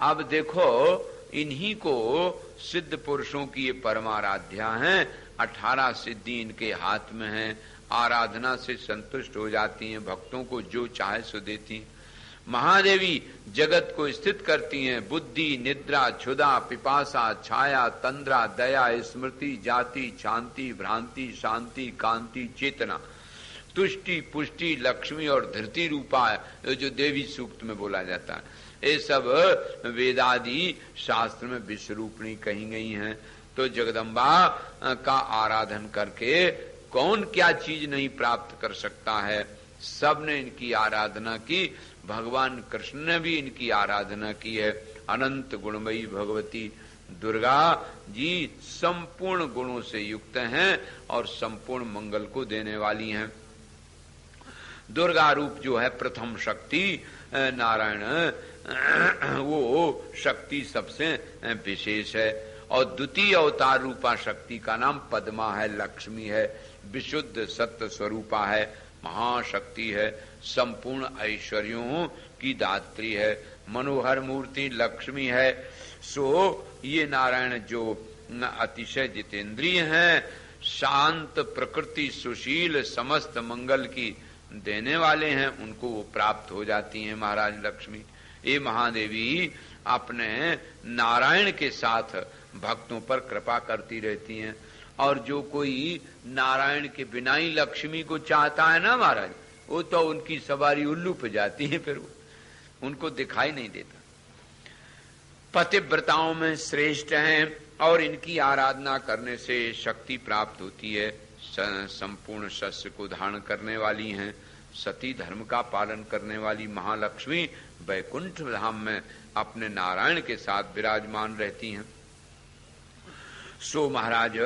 अब देखो, इन्हीं को सिद्ध पुरुषों की ये परमाराध्या हैं। 18 सिद्धि इनके हाथ में हैं। आराधना से संतुष्ट हो जाती हैं, भक्तों को जो चाहे सो देती। महादेवी जगत को स्थित करती हैं। बुद्धि, निद्रा, क्षुधा, पिपासा, छाया, तंद्रा, दया, स्मृति, जाति, शांति, भ्रांति, शांति, कांति, चेतना, तुष्टि, पुष्टि, लक्ष्मी और धृति रूपा है जो देवी सूक्त में बोला जाता है। ये सब वेदादि शास्त्र में विश्वरूपिणी कही गई हैं। तो जगदम्बा का आराधन करके कौन क्या चीज नहीं प्राप्त कर सकता है। सब ने इनकी आराधना की। भगवान कृष्ण ने भी इनकी आराधना की है। अनंत गुणमयी भगवती दुर्गा जी संपूर्ण गुणों से युक्त हैं और संपूर्ण मंगल को देने वाली हैं। दुर्गा रूप जो है प्रथम शक्ति नारायण, वो शक्ति सबसे विशेष है। और द्वितीय अवतार रूपा शक्ति का नाम पद्मा है, लक्ष्मी है, विशुद्ध सत्य स्वरूपा है, महाशक्ति है, संपूर्ण ऐश्वर्यों की दात्री है, मनोहर मूर्ति लक्ष्मी है। सो ये नारायण जो अतिशय जितेंद्रिय हैं, शांत प्रकृति, सुशील, समस्त मंगल की देने वाले हैं, उनको वो प्राप्त हो जाती हैं महाराज लक्ष्मी। ये महादेवी अपने नारायण के साथ भक्तों पर कृपा करती रहती हैं। और जो कोई नारायण के बिना ही लक्ष्मी को चाहता है ना महाराज, वो तो उनकी सवारी उल्लू पे जाती है, फिर वो उनको दिखाई नहीं देता। पतिव्रताओं में श्रेष्ठ हैं और इनकी आराधना करने से शक्ति प्राप्त होती है। संपूर्ण शस्य को धारण करने वाली हैं, सती धर्म का पालन करने वाली महालक्ष्मी वैकुंठ धाम में अपने नारायण के साथ विराजमान रहती हैं। सो महाराज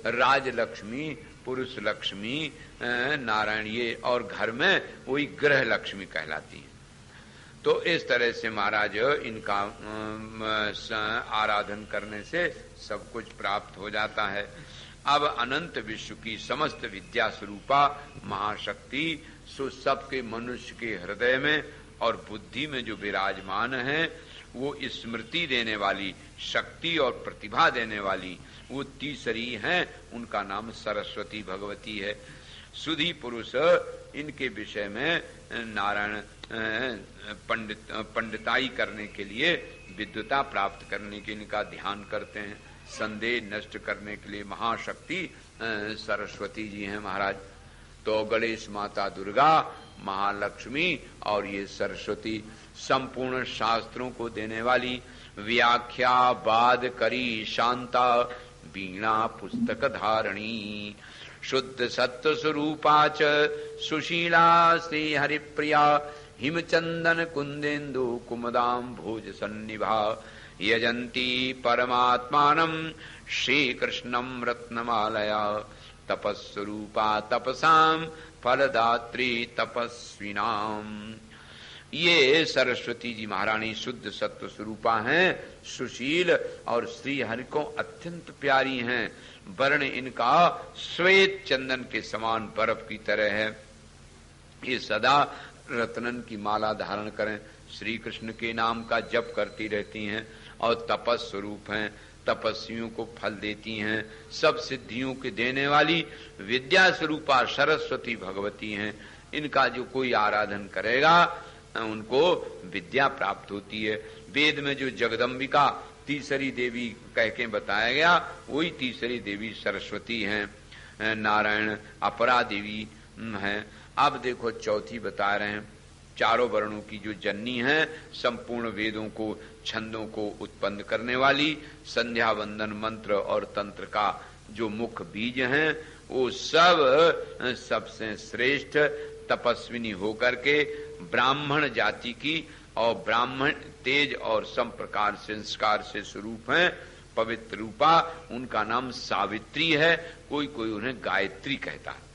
राजलक्ष्मी, पुरुष लक्ष्मी, नारायण ये, और घर में वही ग्रह लक्ष्मी कहलाती है। तो इस तरह से महाराज इनका आराधन करने से सब कुछ प्राप्त हो जाता है। अब अनंत विश्व की समस्त विद्या स्वरूपा महाशक्ति सो सबके मनुष्य के हृदय में और बुद्धि में जो विराजमान है, वो स्मृति देने वाली, शक्ति और प्रतिभा देने वाली वो तीसरी हैं, उनका नाम सरस्वती भगवती है। सुधी पुरुष इनके विषय में नारायण पंडिताई करने के लिए, विद्वता प्राप्त करने के इनका ध्यान करते हैं। संदेह नष्ट करने के लिए महाशक्ति सरस्वती जी हैं महाराज। तो गणेश माता दुर्गा, महालक्ष्मी और ये सरस्वती संपूर्ण शास्त्रों को देने वाली, व्याख्या बाद करी शांता, वीणा पुस्तक धारणी, शुद्ध सत्व स्वरूपा च सुशीला श्री हरिप्रिया, हिमचंदन कुंदेन्दु कुमदाम भोज सन्निभा, यजंती परमात्मानं श्री कृष्णं रत्नमालया, तपस्वरूपा तपसाम फलदात्री तपस्विनाम। ये सरस्वती जी महारानी शुद्ध सत्व स्वरूपा हैं, सुशील और श्री हरि को अत्यंत प्यारी हैं। वर्ण इनका श्वेत चंदन के समान बर्फ की तरह है। ये सदा रत्नन की माला धारण करें, श्री कृष्ण के नाम का जप करती रहती हैं और तपस स्वरूप हैं, तपस्वियों को फल देती हैं। सब सिद्धियों के देने वाली विद्या स्वरूपा सरस्वती भगवती हैं। इनका जो कोई आराधन करेगा उनको विद्या प्राप्त होती है। वेद में जो जगदम्बिका तीसरी देवी कह के बताया गया, वही तीसरी देवी सरस्वती हैं। नारायण अपरा देवी हैं। अब देखो चौथी बता रहे हैं, चारों वर्णों की जो जननी है, संपूर्ण वेदों को, छंदों को उत्पन्न करने वाली, संध्या वंदन मंत्र और तंत्र का जो मुख्य बीज हैं, वो सब सबसे श्रेष्ठ तपस्विनी होकर के ब्राह्मण जाति की और ब्राह्मण तेज और सम प्रकार संस्कार से स्वरूप हैं, पवित्र रूपा। उनका नाम सावित्री है, कोई कोई उन्हें गायत्री कहता है,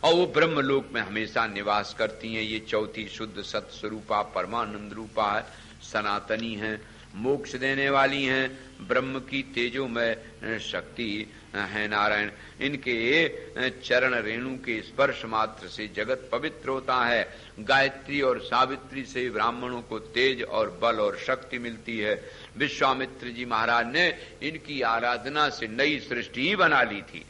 और वो ब्रह्मलोक में हमेशा निवास करती हैं। ये चौथी शुद्ध सत्य स्वरूपा परमानंद रूपा है, सनातनी हैं, मोक्ष देने वाली हैं, ब्रह्म की तेजोमय शक्ति है नारायण। इनके चरण रेणु के स्पर्श मात्र से जगत पवित्र होता है। गायत्री और सावित्री से ब्राह्मणों को तेज और बल और शक्ति मिलती है। विश्वामित्र जी महाराज ने इनकी आराधना से नई सृष्टि ही बना ली थी।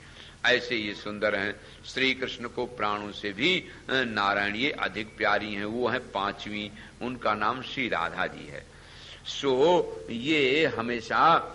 ऐसे ये सुंदर हैं। श्री कृष्ण को प्राणों से भी नारायण ये अधिक प्यारी हैं। वो है पांचवी, उनका नाम श्री राधा जी है। सो ये हमेशा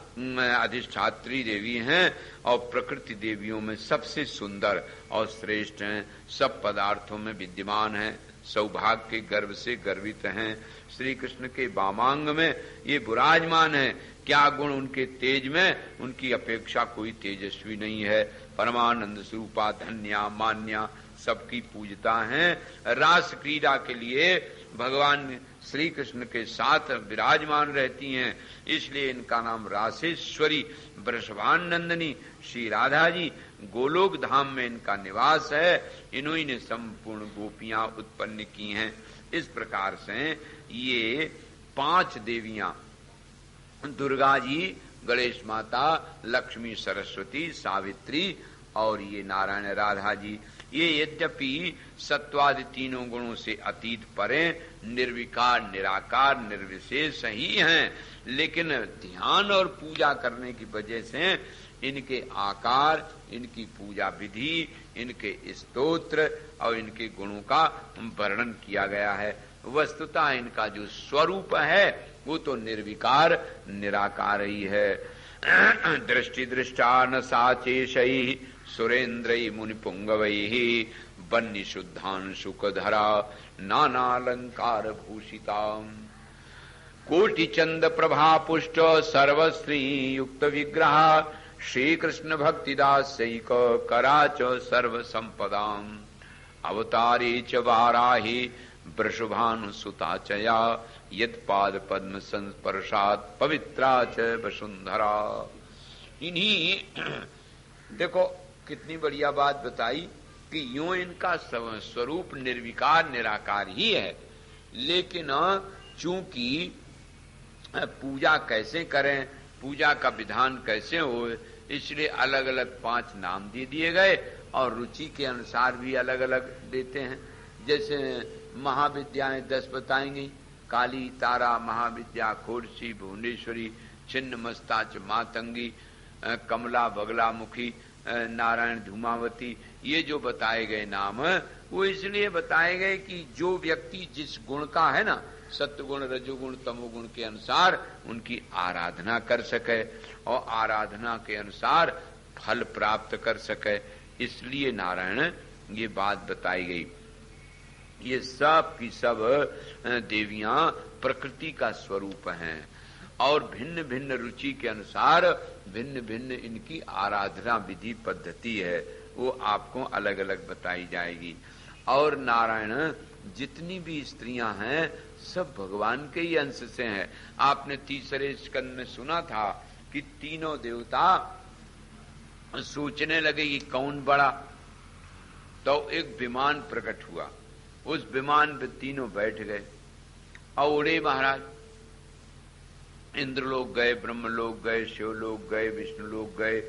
अधिष्ठात्री देवी हैं और प्रकृति देवियों में सबसे सुंदर और श्रेष्ठ हैं। सब पदार्थों में विद्यमान हैं, सौभाग्य के गर्व से गर्वित हैं। श्री कृष्ण के वामांग में ये विराजमान है। क्या गुण उनके तेज में, उनकी अपेक्षा कोई तेजस्वी नहीं है। परमानंद स्वरूपा, धन्या मान्या, सबकी पूजता हैं। रास क्रीड़ा के लिए भगवान श्री कृष्ण के साथ विराजमान रहती हैं, इसलिए इनका नाम रासेश्वरी वृषभानंदिनी श्री राधा जी गोलोक धाम में इनका निवास है। इन्हीं ने संपूर्ण गोपियां उत्पन्न की हैं। इस प्रकार से ये 5 देवियां, दुर्गा जी, गणेश माता, लक्ष्मी, सरस्वती, सावित्री और ये नारायण राधा जी, ये यद्यपि सत्वादि तीनों गुणों से अतीत परे, निर्विकार, निराकार, निर्विशेष ही हैं, लेकिन ध्यान और पूजा करने की वजह से इनके आकार, इनकी पूजा विधि, इनके स्तोत्र और इनके गुणों का वर्णन किया गया है। वस्तुतः इनका जो स्वरूप है वो तो निर्विकार, निराकार ही है। दृष्टि दृष्टा न साचेशई सुरेन्द्रई मुनि पुंगवई बन्नी शुद्धान सुखधरा नानालंकार भूषिता कोटि चंद प्रभा पुष्ट सर्वश्री युक्त विग्रह श्री कृष्ण भक्तिदासैक कराच सर्व संपदाम अवतारे च वाराहि वृषभानुसुता चया यत्पाद पद्म संस्पर्शात पवित्रा च वसुंधरा। इन्हीं देखो कितनी बढ़िया बात बताई कि यूं इनका स्वरूप निर्विकार, निराकार ही है, लेकिन चूंकि पूजा कैसे करें, पूजा का विधान कैसे हो, इसलिए अलग अलग 5 नाम दे दिए गए और रुचि के अनुसार भी अलग अलग देते हैं। जैसे महाविद्याएं 10 बताएंगी, काली, तारा, महाविद्या, खोड़सी, भुवनेश्वरी, छिन्न मस्ताच, मातंगी, कमला, बगलामुखी, नारायण, धूमावती, ये जो बताए गए नाम वो इसलिए बताए गए कि जो व्यक्ति जिस गुण का है ना, सत्वगुण, रजोगुण, तमोगुण के अनुसार उनकी आराधना कर सके और आराधना के अनुसार फल प्राप्त कर सके, इसलिए नारायण ये बात बताई गई। ये सब की सब देवियां प्रकृति का स्वरूप हैं और भिन्न भिन्न रुचि के अनुसार भिन्न भिन्न इनकी आराधना विधि पद्धति है, वो आपको अलग अलग बताई जाएगी। और नारायण जितनी भी स्त्रियां हैं सब भगवान के ही अंश से हैं। आपने तीसरे स्कंद में सुना था कि तीनों देवता सोचने लगे कि कौन बड़ा, तो एक विमान प्रकट हुआ, उस विमान पे तीनों बैठ गए और उड़े महाराज। इंद्रलोक गए, ब्रह्मलोक गए, शिवलोक गए, विष्णुलोक गए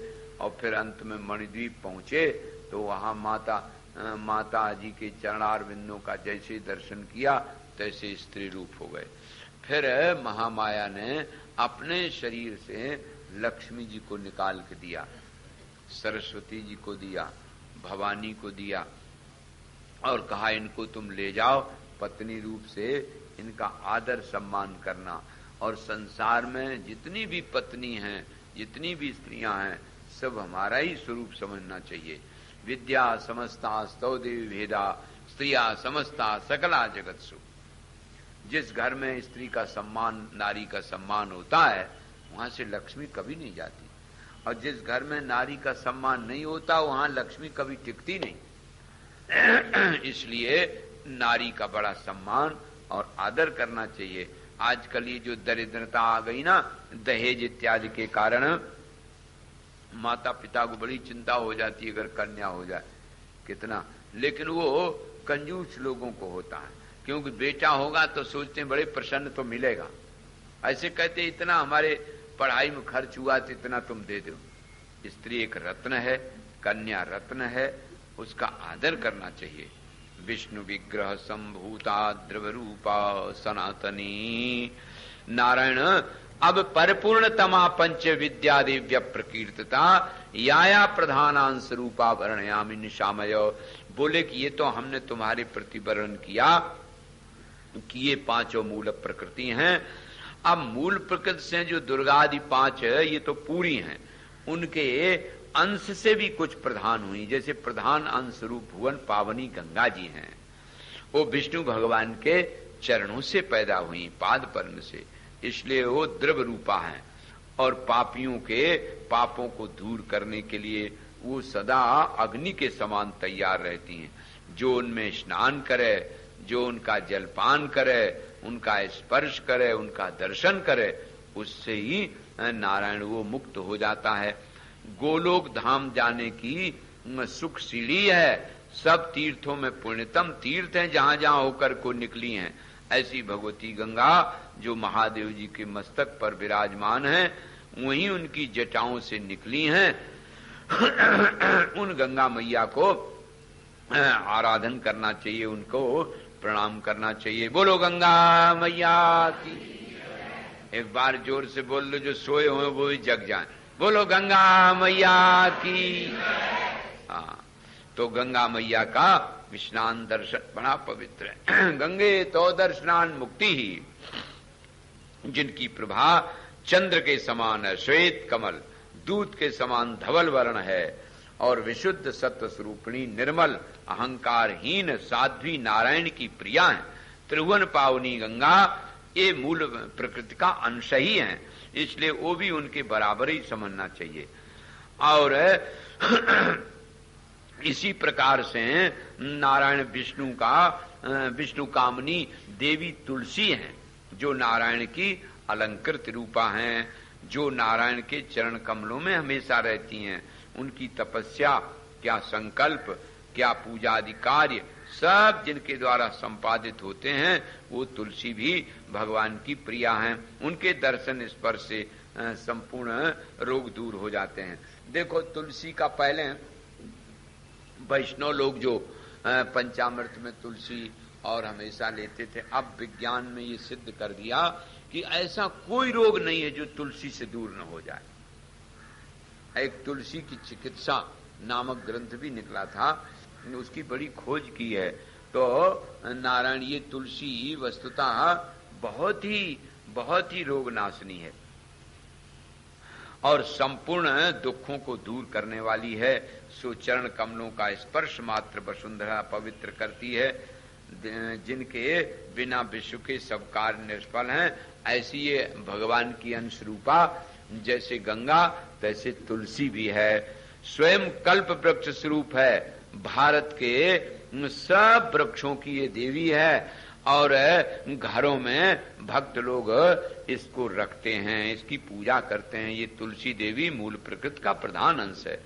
और फिर अंत में मणिद्वीप पहुंचे तो वहां माता जी के चरणार बिंदों का जैसे दर्शन किया तैसे स्त्री रूप हो गए। फिर महामाया ने अपने शरीर से लक्ष्मी जी को निकाल के दिया, सरस्वती जी को दिया, भवानी को दिया और कहा इनको तुम ले जाओ, पत्नी रूप से इनका आदर सम्मान करना। और संसार में जितनी भी पत्नी हैं, जितनी भी स्त्रियां हैं, सब हमारा ही स्वरूप समझना चाहिए। विद्या समस्ता स्तौ देवी भेदा स्त्रिया समस्ता सकला जगत्सु। जिस घर में स्त्री का सम्मान, नारी का सम्मान होता है, वहां से लक्ष्मी कभी नहीं जाती, और जिस घर में नारी का सम्मान नहीं होता वहां लक्ष्मी कभी टिकती नहीं। इसलिए नारी का बड़ा सम्मान और आदर करना चाहिए। आजकल ये जो दरिद्रता आ गई ना, दहेज इत्यादि के कारण माता पिता को बड़ी चिंता हो जाती है अगर कन्या हो जाए, कितना, लेकिन वो कंजूस लोगों को होता है, क्योंकि बेटा होगा तो सोचते हैं बड़े प्रसन्न तो मिलेगा, ऐसे कहते इतना हमारे पढ़ाई में खर्च हुआ तो इतना तुम दे दो। स्त्री एक रत्न है, कन्या रत्न है, उसका आदर करना चाहिए। विष्णु विग्रह संभूता द्रव रूपा सनातनी। नारायण अब परिपूर्णतमा पंच विद्या दिव्य प्रकीर्तता याया प्रधानांश रूपा वर्णयामि निशामय। बोले कि ये तो हमने तुम्हारे प्रति वर्णन किया कि ये 5 मूल प्रकृति हैं। अब मूल प्रकृति से जो दुर्गादि 5 है ये तो पूरी हैं, उनके अंश से भी कुछ प्रधान हुई। जैसे प्रधान अंश रूप भुवन पावनी गंगा जी हैं, वो विष्णु भगवान के चरणों से पैदा हुई, पाद पद्म से, इसलिए वो द्रव रूपा हैं। और पापियों के पापों को दूर करने के लिए वो सदा अग्नि के समान तैयार रहती हैं। जो उनमें स्नान करे, जो उनका जलपान करे, उनका स्पर्श करे, उनका दर्शन करे, उससे ही नारायण वो मुक्त हो जाता है। गोलोक धाम जाने की सुख सीढ़ी है। सब तीर्थों में पुण्यतम तीर्थ हैं जहां जहां होकर को निकली हैं। ऐसी भगवती गंगा जो महादेव जी के मस्तक पर विराजमान है, वहीं उनकी जटाओं से निकली हैं। उन गंगा मैया को आराधन करना चाहिए, उनको प्रणाम करना चाहिए। बोलो गंगा मैया की। एक बार जोर से बोल लो, जो सोए हुए वो भी जग जाएं। बोलो गंगा मैया की। हाँ, तो गंगा मैया का स्नान दर्शन बड़ा पवित्र है। गंगे तो दर्शनान मुक्ति ही, जिनकी प्रभा चंद्र के समान है, श्वेत कमल, दूध के समान धवल वर्ण है, और विशुद्ध सत्व स्वरूपिणी निर्मल अहंकारहीन साध्वी नारायण की प्रिया है। त्रिभुवन पावनी गंगा ये मूल प्रकृति का अंश ही है, इसलिए वो भी उनके बराबर ही समझना चाहिए। और इसी प्रकार से नारायण विष्णु कामनी देवी तुलसी हैं, जो नारायण की अलंकृत रूपा हैं, जो नारायण के चरण कमलों में हमेशा रहती हैं। उनकी तपस्या, क्या संकल्प, क्या पूजा आदि कार्य सब जिनके द्वारा संपादित होते हैं, वो तुलसी भी भगवान की प्रिया हैं। उनके दर्शन स्पर्श से संपूर्ण रोग दूर हो जाते हैं। देखो, तुलसी का पहले वैष्णव लोग जो पंचामृत में तुलसी और हमेशा लेते थे, अब विज्ञान में ये सिद्ध कर दिया कि ऐसा कोई रोग नहीं है जो तुलसी से दूर न हो जाए। एक तुलसी की चिकित्सा नामक ग्रंथ भी निकला था, उसकी बड़ी खोज की है। तो नारायण ये तुलसी वस्तुतः बहुत ही रोग नाशनी है और संपूर्ण दुखों को दूर करने वाली है। सो चरण कमलों का स्पर्श मात्र वसुंधरा पवित्र करती है। जिनके बिना विश्व के सब कार्य निष्फल हैं, ऐसी ये भगवान की अंश रूपा जैसे गंगा तैसे तुलसी भी है। स्वयं कल्प वृक्ष स्वरूप है, भारत के सब वृक्षों की ये देवी है। और घरों में भक्त लोग इसको रखते हैं, इसकी पूजा करते हैं। ये तुलसी देवी मूल प्रकृति का प्रधान अंश है।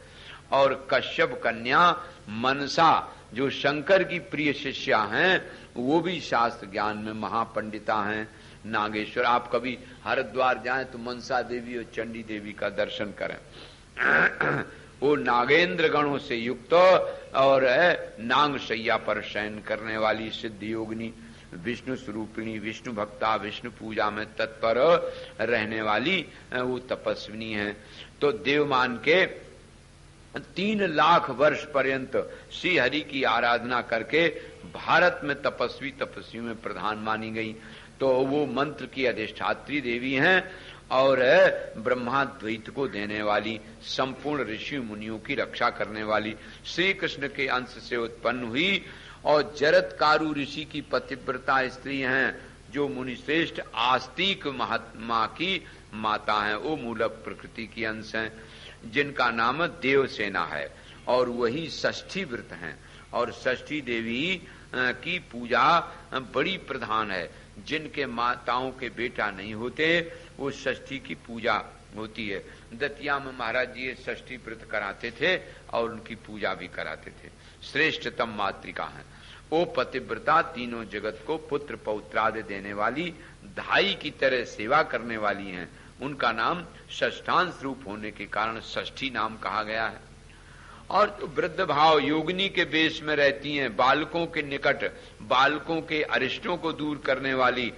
और कश्यप कन्या मनसा जो शंकर की प्रिय शिष्या हैं, वो भी शास्त्र ज्ञान में महापंडिता हैं। नागेश्वर, आप कभी हरिद्वार जाएं तो मनसा देवी और चंडी देवी का दर्शन करें। वो नागेंद्र गणों से युक्त और नाग शैया पर शयन करने वाली सिद्ध योगिनी, विष्णु स्वरूपिणी, विष्णु भक्ता, विष्णु पूजा में तत्पर रहने वाली वो तपस्विनी है। तो देवमान के 3 लाख वर्ष पर्यंत श्री हरि की आराधना करके भारत में तपस्वियों में प्रधान मानी गई। तो वो मंत्र की अधिष्ठात्री देवी हैं और ब्रह्माद्वैत को देने वाली, संपूर्ण ऋषि मुनियों की रक्षा करने वाली, श्री कृष्ण के अंश से उत्पन्न हुई और जरत्कारु ऋषि की पतिव्रता स्त्री हैं, जो मुनिश्रेष्ठ आस्तिक महात्मा की माता हैं। वो मूल प्रकृति की अंश हैं, जिनका नाम देवसेना है और वही षष्ठी व्रत हैं। और षष्ठी देवी की पूजा बड़ी प्रधान है। जिनके माताओं के बेटा नहीं होते, वो षष्ठी की पूजा होती है। दतिया में महाराज जी षष्ठी व्रत कराते थे और उनकी पूजा भी कराते थे। श्रेष्ठतम मातृका है वो पतिव्रता, तीनों जगत को पुत्र पौत्रादि देने वाली, धाई की तरह सेवा करने वाली हैं। उनका नाम षष्ठांश रूप होने के कारण षष्ठी नाम कहा गया है। और तो वृद्ध भाव योगिनी के बेस में रहती हैं, बालकों के निकट, बालकों के अरिष्टों को दूर करने वाली,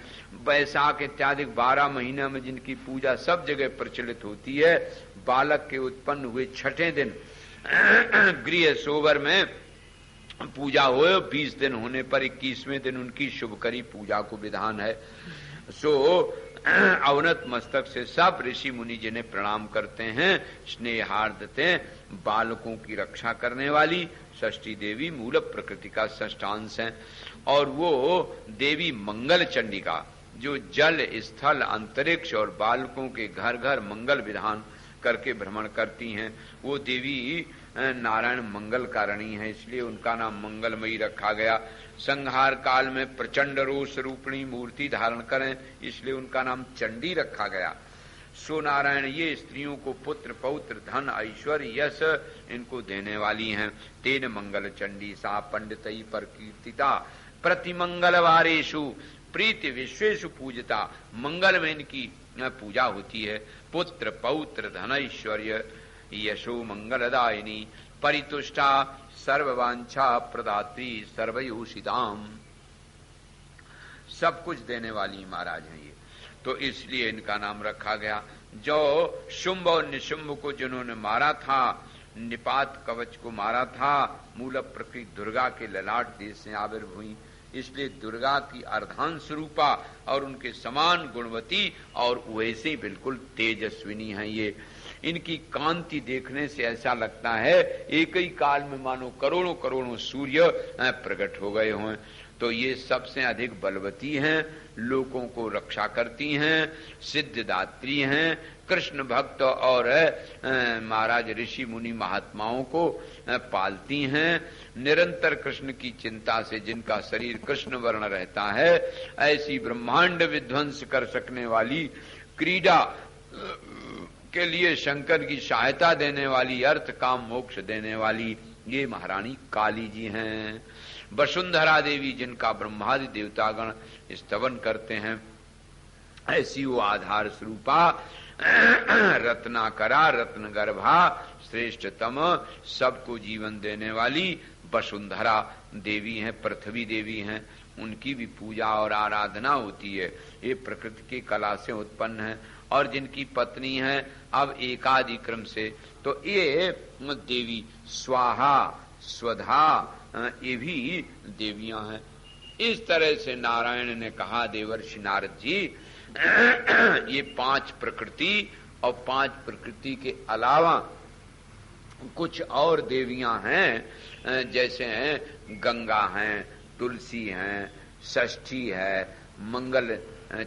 बैसाख इत्यादि 12 महीने में जिनकी पूजा सब जगह प्रचलित होती है। बालक के उत्पन्न हुए 6ठे दिन गृह सोवर में पूजा हो, 20 दिन होने पर 21वें दिन उनकी शुभकरी पूजा को विधान है। सो अवनत मस्तक से सब ऋषि मुनि जिन्हें प्रणाम करते हैं, स्नेहार्दते बालकों की रक्षा करने वाली षष्ठी देवी मूल प्रकृति का षष्ठांश है। और वो देवी मंगल चंडिका, जो जल, स्थल, अंतरिक्ष और बालकों के घर घर मंगल विधान करके भ्रमण करती हैं, वो देवी नारायण मंगल कारिणी है, इसलिए उनका नाम मंगलमयी रखा गया। संहार काल में प्रचंड रोष रूपिणी मूर्ति धारण करें, इसलिए उनका नाम चंडी रखा गया। सो नारायण ये स्त्रियों को पुत्र पौत्र धन ऐश्वर्य यश इनको देने वाली हैं। तेन मंगल चंडी सा पंडितई पर कीर्तिता प्रति मंगलवारेशु प्रीति विश्वेशु पूजता। मंगल में इनकी पूजा होती है। पुत्र पौत्र धन ऐश्वर्य यशो मंगलदायिनी परितुष्टा सर्ववांछा प्रदात्री सर्वयोषिताम। सब कुछ देने वाली महाराज हैं ये, तो इसलिए इनका नाम रखा गया। जो शुंभ और निशुंभ को जिन्होंने मारा था, निपात कवच को मारा था, मूल प्रकृति दुर्गा के ललाट देश से आविर्भूत हुई, इसलिए दुर्गा की अर्धांश रूपा और उनके समान गुणवती और वैसे ही बिल्कुल तेजस्विनी है ये। इनकी कांति देखने से ऐसा लगता है एक ही काल में मानो करोड़ों करोड़ों सूर्य प्रकट हो गए हों। तो ये सबसे अधिक बलवती हैं, लोगों को रक्षा करती हैं, सिद्धदात्री हैं, कृष्ण भक्त और महाराज ऋषि मुनि महात्माओं को पालती हैं। निरंतर कृष्ण की चिंता से जिनका शरीर कृष्ण वर्ण रहता है, ऐसी ब्रह्मांड विध्वंस कर सकने वाली, क्रीड़ा के लिए शंकर की सहायता देने वाली, अर्थ काम मोक्ष देने वाली ये महारानी काली जी हैं। वसुंधरा देवी जिनका ब्रह्मादि देवतागण स्तवन करते हैं, ऐसी वो आधार स्वरूपा रत्नाकरा रत्न गर्भा श्रेष्ठतम सबको जीवन देने वाली वसुंधरा देवी हैं, पृथ्वी देवी हैं। उनकी भी पूजा और आराधना होती है। ये प्रकृति की कला से उत्पन्न है और जिनकी पत्नी है अब एकादि क्रम से, तो ये देवी स्वाहा स्वधा ये भी देवियां हैं। इस तरह से नारायण ने कहा देवर्षि नारद जी ये 5 प्रकृति और 5 प्रकृति के अलावा कुछ और देवियां हैं, जैसे हैं गंगा हैं, तुलसी हैं, षष्ठी है, मंगल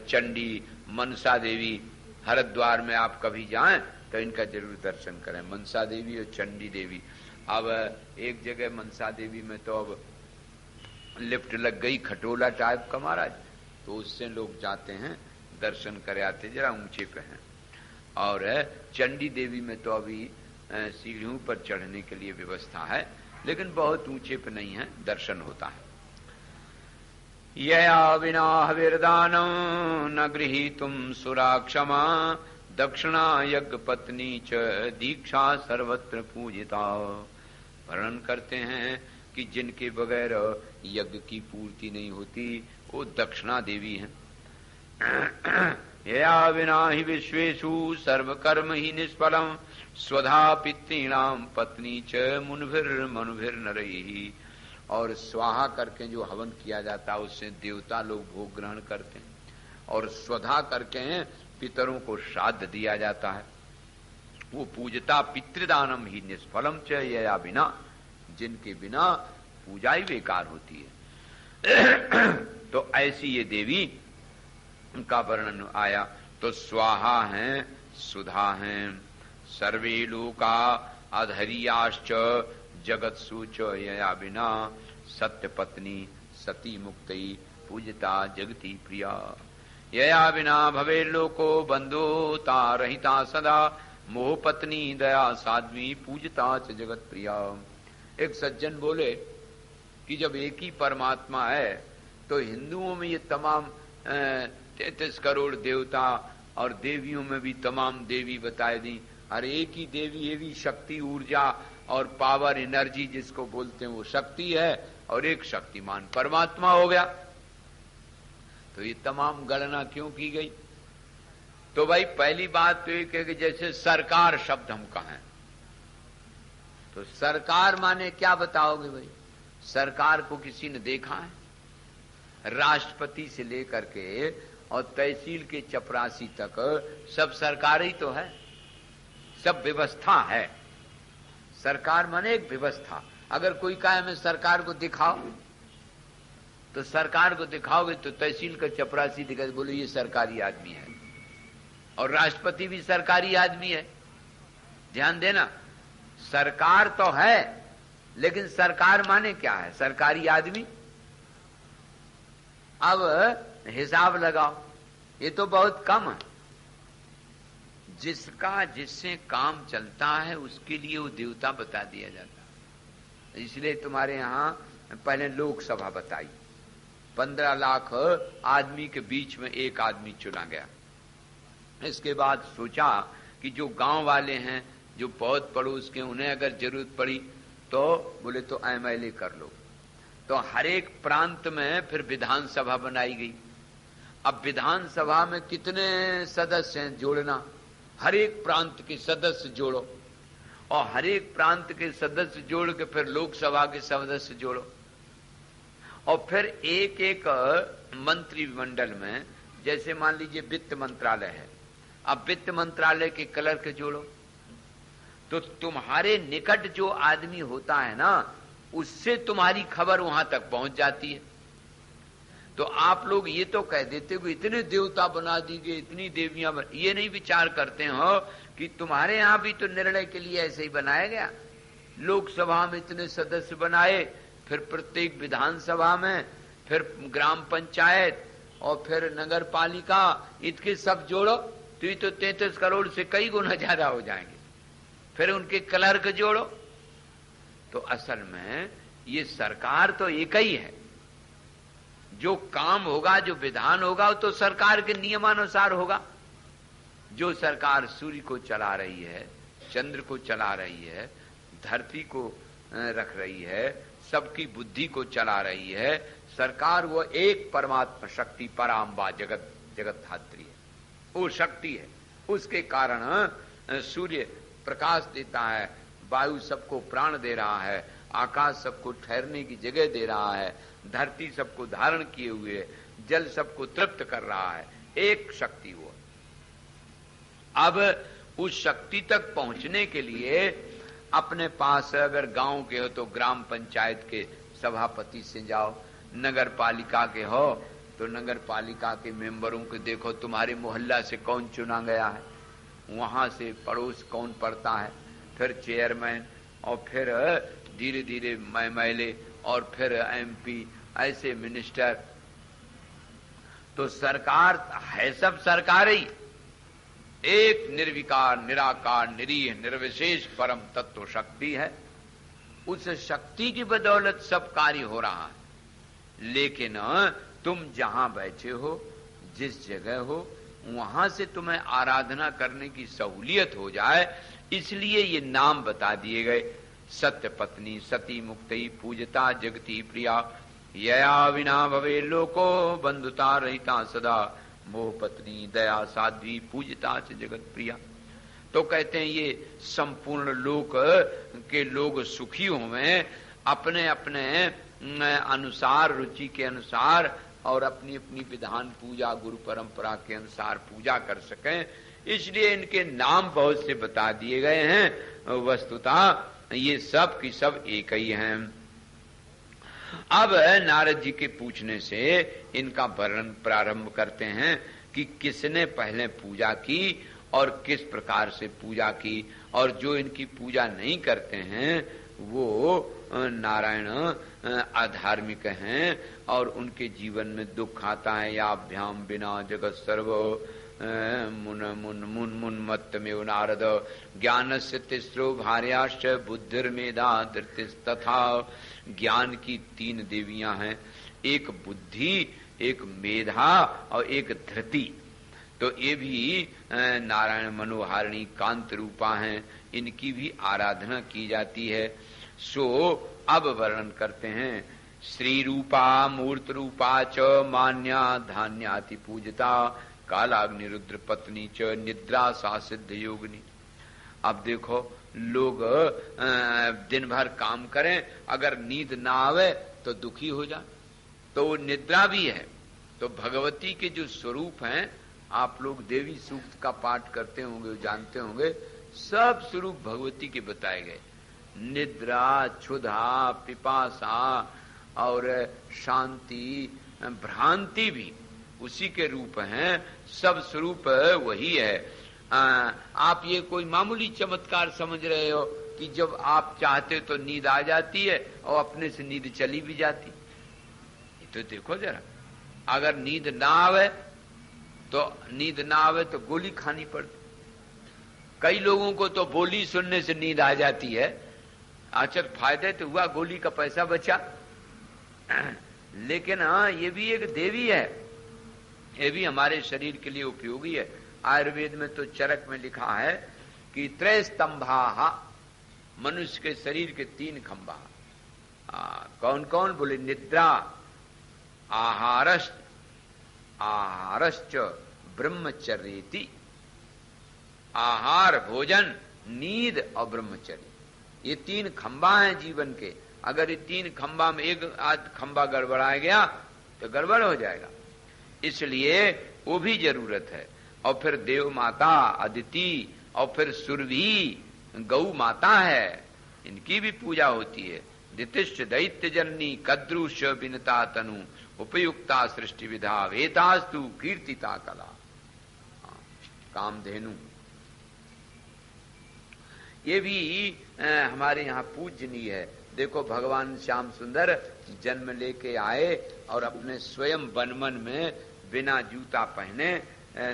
चंडी, मनसा देवी। हरिद्वार में आप कभी जाएं तो इनका जरूर दर्शन करें, मनसा देवी और चंडी देवी। अब एक जगह मनसा देवी में तो अब लिफ्ट लग गई खटोला टाइप का महाराज, तो उससे लोग जाते हैं दर्शन करे आते, जरा ऊंचे पे हैं। और चंडी देवी में तो अभी सीढ़ियों पर चढ़ने के लिए व्यवस्था है, लेकिन बहुत ऊंचे पे नहीं है, दर्शन होता है। यया विना हविर्दानं न गृहीतुं सुराक्षमा दक्षिणा यज्ञ पत्नी च दीक्षा सर्वत्र पूजिता। वर्णन करते हैं कि जिनके बगैर यज्ञ की पूर्ति नहीं होती वो दक्षिणा देवी हैं। यया विना ही विश्वेषु सर्वकर्म ही निष्फलम स्वधा पितॄणाम पत्नी च मुनिभिर नरैः। और स्वाहा करके जो हवन किया जाता है उससे देवता लोग भोग ग्रहण करते हैं, और स्वधा करके पितरों को श्राद्ध दिया जाता है। वो पूजता पितृदानम ही निष्फलम च यया बिना, जिनके बिना पूजा ही बेकार होती है। तो ऐसी ये देवी का वर्णन आया। तो स्वाहा हैं, सुधा हैं, सर्वे लोका अधर्याश्च जगत्सु च यया बिना सत्य पत्नी सती मुक्तई पूजता जगति प्रिया। यया बिना भवे लोको बंधुता रहिता सदा मोह पत्नी दया साध्वी पूजता च जगत प्रिया। एक सज्जन बोले कि जब एक ही परमात्मा है तो हिंदुओं में ये तमाम 33 करोड़ देवता और देवियों में भी तमाम देवी बताए दी, हर एक ही देवी ये भी शक्ति ऊर्जा और पावर एनर्जी जिसको बोलते हैं वो शक्ति है, और एक शक्तिमान परमात्मा हो गया। तो ये तमाम गणना क्यों की गई? तो भाई पहली बात तो एक है कि जैसे सरकार शब्द हम कहें तो सरकार माने क्या बताओगे भाई? सरकार को किसी ने देखा है? राष्ट्रपति से लेकर के और तहसील के चपरासी तक सब सरकार ही तो है, सब व्यवस्था है। सरकार माने एक व्यवस्था। अगर कोई कहे मैं सरकार को दिखाओ तो सरकार को दिखाओगे तो तहसील का चपरासी दिखाए बोले ये सरकारी आदमी है, और राष्ट्रपति भी सरकारी आदमी है। ध्यान देना, सरकार तो है लेकिन सरकार माने क्या है? सरकारी आदमी। अब हिसाब लगाओ, ये तो बहुत कम है। जिसका जिससे काम चलता है उसके लिए वो देवता बता दिया जाता है। इसलिए तुम्हारे यहाँ पहले लोकसभा बताई, 15 लाख आदमी के बीच में एक आदमी चुना गया। इसके बाद सोचा कि जो गांव वाले हैं, जो बहुत पड़ोस के, उन्हें अगर जरूरत पड़ी तो बोले तो MLA कर लो। तो हर एक प्रांत में फिर विधानसभा बनाई गई। अब विधानसभा में कितने सदस्य हैं जोड़ना, हर एक प्रांत के सदस्य जोड़ो, और हर एक प्रांत के सदस्य जोड़ के फिर लोकसभा के सदस्य जोड़ो, और फिर एक एक मंत्रिमंडल में, जैसे मान लीजिए वित्त मंत्रालय है, अब वित्त मंत्रालय के क्लर्क जोड़ो, तो तुम्हारे निकट जो आदमी होता है ना, उससे तुम्हारी खबर वहां तक पहुंच जाती है। तो आप लोग ये तो कह देते हो इतने देवता बना दीजिए, इतनी देवियां ये नहीं विचार करते हो कि तुम्हारे यहां भी तो निर्णय के लिए ऐसे ही बनाया गया। लोकसभा में इतने सदस्य बनाए, फिर प्रत्येक विधानसभा में, फिर ग्राम पंचायत और फिर नगर पालिका, इसके सब जोड़ो तो ये तो 33 करोड़ से कई गुना ज्यादा हो जाएंगे। फिर उनके क्लर्क जोड़ो, तो असल में ये सरकार तो एक ही है। जो काम होगा, जो विधान होगा, वो तो सरकार के नियमानुसार होगा। जो सरकार सूर्य को चला रही है, चंद्र को चला रही है, धरती को रख रही है, सबकी बुद्धि को चला रही है, सरकार वो एक परमात्मा शक्ति पराम्बा जगत जगत धात्री है, वो शक्ति है। उसके कारण सूर्य प्रकाश देता है, वायु सबको प्राण दे रहा है, आकाश सबको ठहरने की जगह दे रहा है, धरती सबको धारण किए हुए, जल सबको तृप्त कर रहा है, एक शक्ति वो। अब उस शक्ति तक पहुंचने के लिए अपने पास अगर गांव के हो तो ग्राम पंचायत के सभापति से जाओ, नगर पालिका के हो तो नगर पालिका के मेंबरों को देखो तुम्हारे मोहल्ला से कौन चुना गया है, वहां से पड़ोस कौन पड़ता है, फिर चेयरमैन, और फिर धीरे धीरे MLA, और फिर MP, ऐसे मिनिस्टर। तो सरकार है सब सरकार ही, एक निर्विकार निराकार निरीह निर्विशेष परम तत्व शक्ति है। उस शक्ति की बदौलत सब कार्य हो रहा है। लेकिन तुम जहां बैठे हो, जिस जगह हो, वहां से तुम्हें आराधना करने की सहूलियत हो जाए, इसलिए ये नाम बता दिए गए। सत्य पत्नी सती मुक्ति पूजता जगती प्रिया, यया विना भवे लोको बंधुता रहिता सदा, मोह पत्नी दया साध्वी पूजता से जगत प्रिया। तो कहते हैं ये संपूर्ण लोक के लोग सुखी होवें, अपने अपने अनुसार, रुचि के अनुसार और अपनी अपनी विधान पूजा गुरु परंपरा के अनुसार पूजा कर सकें, इसलिए इनके नाम बहुत से बता दिए गए हैं। वस्तुतः ये सब की सब एक ही हैं। अब नारद जी के पूछने से इनका वर्णन प्रारंभ करते हैं कि किसने पहले पूजा की और किस प्रकार से पूजा की, और जो इनकी पूजा नहीं करते हैं वो नारायण अधार्मिक हैं और उनके जीवन में दुख आता है। याभ्याम बिना जगत सर्व मुन मुन मुन मुन मत में नारद, ज्ञानस्य तिस्रो भार्याश्च बुद्धिर्मेधा धृतिस्तथा। ज्ञान की 3 देवियां हैं, एक बुद्धि, एक मेधा और एक धृति। तो ये भी नारायण मनोहारिणी कांत रूपा हैं, इनकी भी आराधना की जाती है। सो अब वर्णन करते हैं। श्री रूपा मूर्त रूपा च मान्या धान्याति पूजता, कालाग्नि रुद्र पत्नी च निद्रा सा सिद्ध योगिनी। अब देखो लोग दिन भर काम करें, अगर नींद ना आवे तो दुखी हो जाए, तो वो निद्रा भी है। तो भगवती के जो स्वरूप हैं, आप लोग देवी सूक्त का पाठ करते होंगे, जानते होंगे, सब स्वरूप भगवती के बताए गए। निद्रा, क्षुधा, पिपासा और शांति, भ्रांति भी उसी के रूप हैं, सब स्वरूप वही है। आप ये कोई मामूली चमत्कार समझ रहे हो कि जब आप चाहते तो नींद आ जाती है और अपने से नींद चली भी जाती। ये तो देखो जरा, अगर नींद ना आवे तो गोली खानी पड़ती, कई लोगों को तो बोली सुनने से नींद आ जाती है। अच्छा, फायदे तो हुआ, गोली का पैसा बचा। लेकिन हाँ, ये भी एक देवी है, ये भी हमारे शरीर के लिए उपयोगी है। आयुर्वेद में तो चरक में लिखा है कि त्रय स्तंभा, मनुष्य के शरीर के 3 खंभा। कौन कौन? बोले निद्रा, आहारश्च ब्रह्मचर्येति। आहार, भोजन, नींद और ब्रह्मचर्य, ये 3 खंभा हैं जीवन के। अगर ये 3 खंभा में एक आध खंभा गड़बड़ा गया तो गड़बड़ हो जाएगा, इसलिए वो भी जरूरत है। और फिर देव माता अदिति, और फिर सुरभि गौ माता है, इनकी भी पूजा होती है। दितिश्च दैत्य जननी कद्रुष विनता तनु उपयुक्ता सृष्टि विधा वेतास्तु कीर्तिता कला। कामधेनु ये भी हमारे यहाँ पूजनीय है। देखो, भगवान श्याम सुंदर जन्म लेके आए और अपने स्वयं वनमन में बिना जूता पहने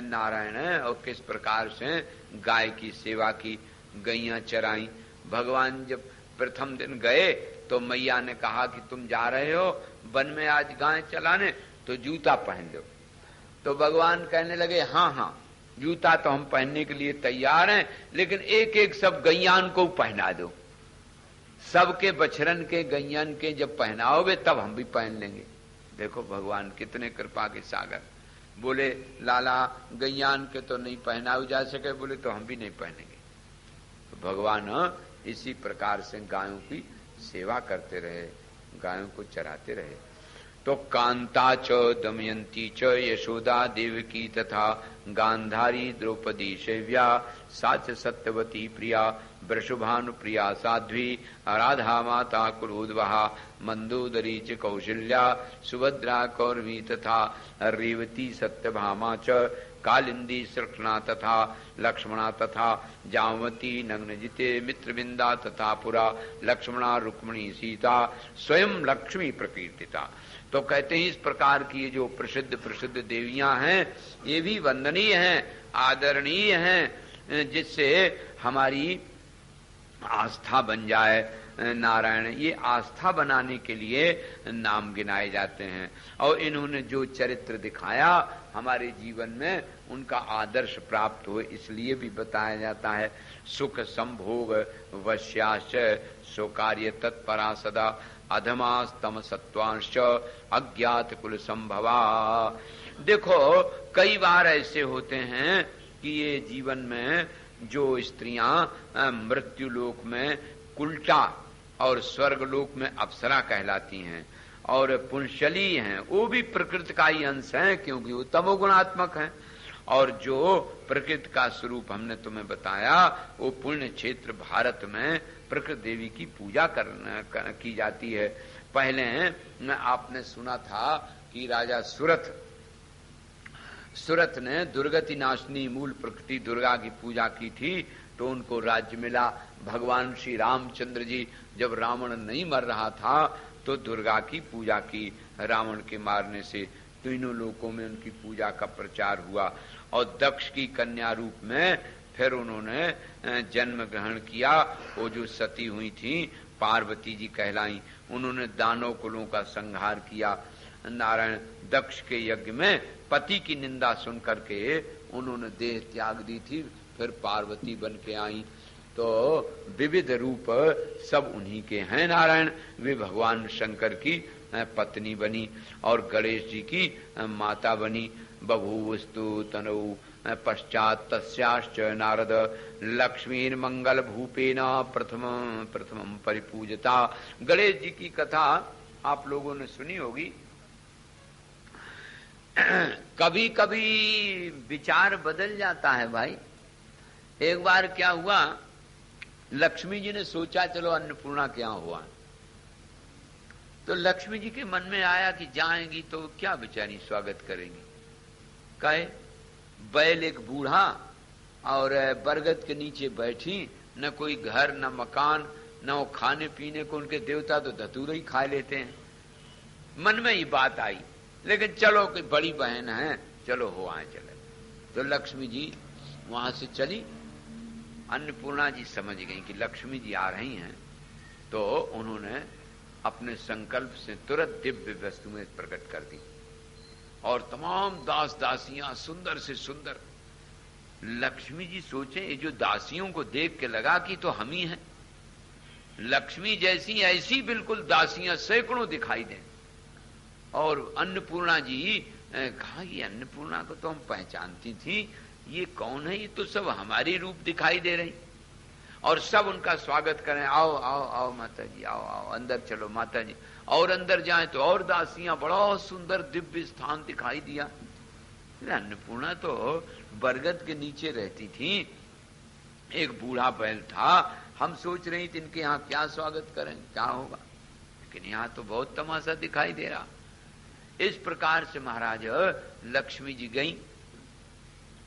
नारायण और किस प्रकार से गाय की सेवा की, गैया चराई। भगवान जब प्रथम दिन गए तो मैया ने कहा कि तुम जा रहे हो वन में आज गाय चलाने, तो जूता पहन लो। तो भगवान कहने लगे, हाँ हाँ, जूता तो हम पहनने के लिए तैयार हैं, लेकिन एक एक सब गैयान को पहना दो। सबके बछरन के, गैयन के जब पहनाओगे तब हम भी पहन लेंगे। देखो भगवान कितने कृपा के सागर। बोले लाला गैयान के तो नहीं पहनाओ जा सके, बोले तो हम भी नहीं पहनेंगे। तो भगवान इसी प्रकार से गायों की सेवा करते रहे, गायों को चराते रहे। तो कांता च दमयंती च यशोदा देवकी तथा गांधारी द्रौपदी शैव्या साच सत्यवती प्रिया वृषभानुप्रिया साध्वी राधा माता कुलोद्वहा मंदोदरी च कौशल्या सुभद्रा कौरवी तथा रेवती सत्यभामा च कालिंदी श्रक्षणा तथा लक्ष्मणा तथा जामवती नग्नजिते मित्रविंदा तथा पुरा लक्ष्मणा रुक्मिणी सीता स्वयं लक्ष्मी प्रकीर्तिता। तो कहते हैं इस प्रकार की ये जो प्रसिद्ध प्रसिद्ध देवियां हैं ये भी वंदनीय हैं, आदरणीय हैं, जिससे हमारी आस्था बन जाए। नारायण ये आस्था बनाने के लिए नाम गिनाए जाते हैं। और इन्होंने जो चरित्र दिखाया हमारे जीवन में, उनका आदर्श प्राप्त हो इसलिए भी बताया जाता है। सुख संभोग वश्याश्च स्वकार्य तत्परा सदा अधमास्तम सत्वांश अज्ञात कुल संभवा। देखो कई बार ऐसे होते हैं कि ये जीवन में जो स्त्रियां मृत्यु लोक में कुल्टा और स्वर्ग लोक में अप्सरा कहलाती हैं और पुंशली हैं, वो भी प्रकृति का ही अंश है, क्योंकि वो तमोगुणात्मक है। और जो प्रकृति का स्वरूप हमने तुम्हें बताया, वो पुण्य क्षेत्र भारत में प्रकृति देवी की पूजा की जाती है। पहले आपने सुना था कि राजा सुरथ ने दुर्गति नाशनी मूल प्रकृति दुर्गा की पूजा की थी, तो उनको राज्य मिला। भगवान श्री रामचंद्र जी जब रावण नहीं मर रहा था तो दुर्गा की पूजा की, रावण के मारने से तीनों लोकों में उनकी पूजा का प्रचार हुआ। और दक्ष की कन्या रूप में फिर उन्होंने जन्म ग्रहण किया। वो जो सती हुई थी पार्वती जी कहलाई, उन्होंने दानव कुलों का संहार किया। नारायण दक्ष के यज्ञ में पति की निंदा सुन करके उन्होंने देह त्याग दी थी, फिर पार्वती बन के आई। तो विविध रूप सब उन्हीं के हैं। नारायण वे भगवान शंकर की पत्नी बनी और गणेश जी की माता बनी। बभूवस्तु तनौ पश्चात तस्याश्च नारद लक्ष्मीर मंगल भूपेन प्रथम परिपूजता। गणेश जी की कथा आप लोगों ने सुनी होगी। कभी कभी विचार बदल जाता है भाई। एक बार क्या हुआ, लक्ष्मी जी ने सोचा चलो अन्नपूर्णा क्या हुआ, तो लक्ष्मी जी के मन में आया कि जाएंगी तो क्या बेचारी स्वागत करेंगी। कहे बैल एक बूढ़ा और बरगद के नीचे बैठी, न कोई घर न मकान न वो खाने पीने को, उनके देवता तो धतूरे ही खा लेते हैं। मन में ये बात आई, लेकिन चलो कोई बड़ी बहन है, चलो हो आए चले। तो लक्ष्मी जी वहां से चली अन्नपूर्णा जी समझ गई कि लक्ष्मी जी आ रही हैं, तो उन्होंने अपने संकल्प से तुरंत दिव्य वस्तु में प्रकट कर दी और तमाम दास दासियां सुंदर से सुंदर। लक्ष्मी जी सोचे ये जो दासियों को देख के लगा कि तो हम ही हैं, लक्ष्मी जैसी ऐसी बिल्कुल दासियां सैकड़ों दिखाई दें। और अन्नपूर्णा जी कहा ये अन्नपूर्णा को तो हम पहचानती थी, ये कौन है, ये तो सब हमारी रूप दिखाई दे रही। और सब उनका स्वागत करें, आओ आओ आओ माता जी, आओ आओ अंदर चलो माता जी। और अंदर जाएं तो और दासियां, बड़ा सुंदर दिव्य स्थान दिखाई दिया। अन्नपूर्णा तो बरगद के नीचे रहती थी, एक बूढ़ा बैल था, हम सोच रही थी इनके यहाँ क्या स्वागत करें, क्या होगा, लेकिन यहाँ तो बहुत तमाशा दिखाई दे रहा। इस प्रकार से महाराज लक्ष्मी जी गई,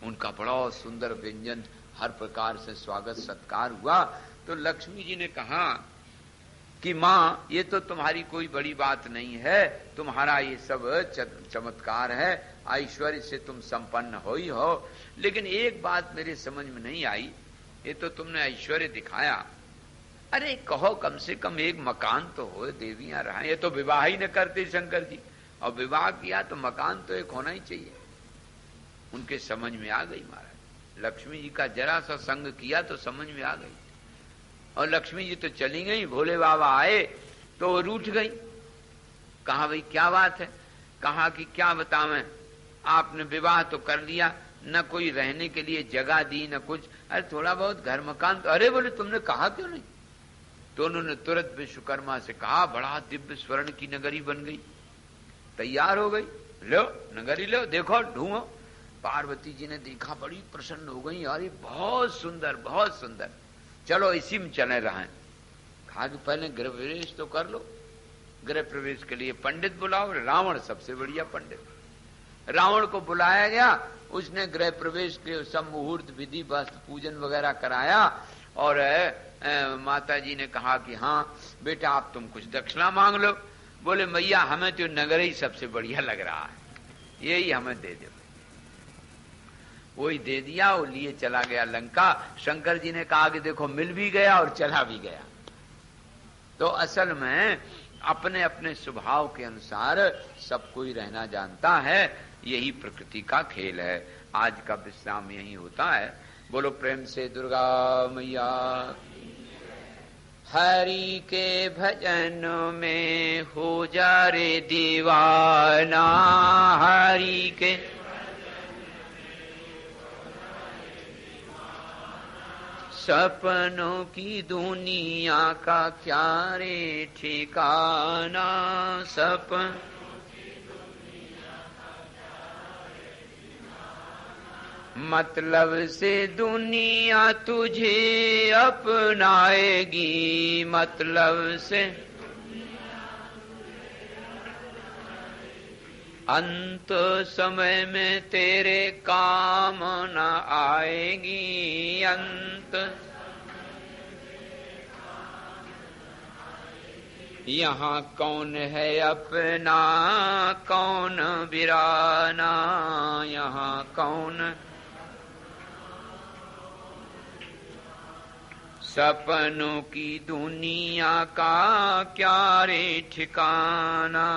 उनका बड़ा सुंदर व्यंजन हर प्रकार से स्वागत सत्कार हुआ। तो लक्ष्मी जी ने कहा कि माँ ये तो तुम्हारी कोई बड़ी बात नहीं है, तुम्हारा ये सब चमत्कार है, ऐश्वर्य से तुम संपन्न हो ही हो, लेकिन एक बात मेरे समझ में नहीं आई, ये तो तुमने ऐश्वर्य दिखाया, अरे कहो कम से कम एक मकान तो हो, देवियां रहा, ये तो विवाह ही न करते शंकर जी, और विवाह किया तो मकान तो एक होना ही चाहिए। उनके समझ में आ गई महाराज, लक्ष्मी जी का जरा सा संग किया तो समझ में आ गई। और लक्ष्मी जी तो चली गई, भोले बाबा आए तो वो रूठ गई। कहा भाई क्या बात है, कहा कि क्या बतावें, आपने विवाह तो कर लिया, न कोई रहने के लिए जगह दी न कुछ, अरे थोड़ा बहुत घर मकान तो, अरे बोले तुमने कहा क्यों नहीं। तो उन्होंने तुरंत विश्वकर्मा से कहा, बड़ा दिव्य स्वर्ण की नगरी बन गई, तैयार हो गई, लो नगरी लो, देखो ढूंढो। पार्वती जी ने देखा, बड़ी प्रसन्न हो गई, अरे बहुत सुंदर बहुत सुंदर, चलो इसी में चले रहें। कहा कि पहले गृह प्रवेश तो कर लो, गृह प्रवेश के लिए पंडित बुलाओ। रावण सबसे बढ़िया पंडित, रावण को बुलाया गया, उसने गृह प्रवेश के सब मुहूर्त विधि वस्त्र पूजन वगैरह कराया। और माता जी ने कहा कि हाँ बेटा आप तुम कुछ दक्षिणा मांग लो। बोले मैया हमें तो नगर ही सबसे बढ़िया लग रहा है, यही हमें दे दो। वही दे दिया, वो लिए चला गया लंका। शंकर जी ने कहा कि देखो मिल भी गया और चला भी गया। तो असल में अपने अपने स्वभाव के अनुसार सब कोई रहना जानता है, यही प्रकृति का खेल है। आज का विश्राम यही होता है। बोलो प्रेम से दुर्गा मैया। हरि के भजन में हो जा रे दीवाना, हरि के सपनों की दुनिया का क्या रे ठिकाना, सपन मतलब से दुनिया तुझे अपनाएगी, मतलब से अंत समय में तेरे काम न आएगी, अंत यहाँ कौन है अपना कौन बिराना, यहाँ कौन सपनों की दुनिया का क्या रे ठिकाना,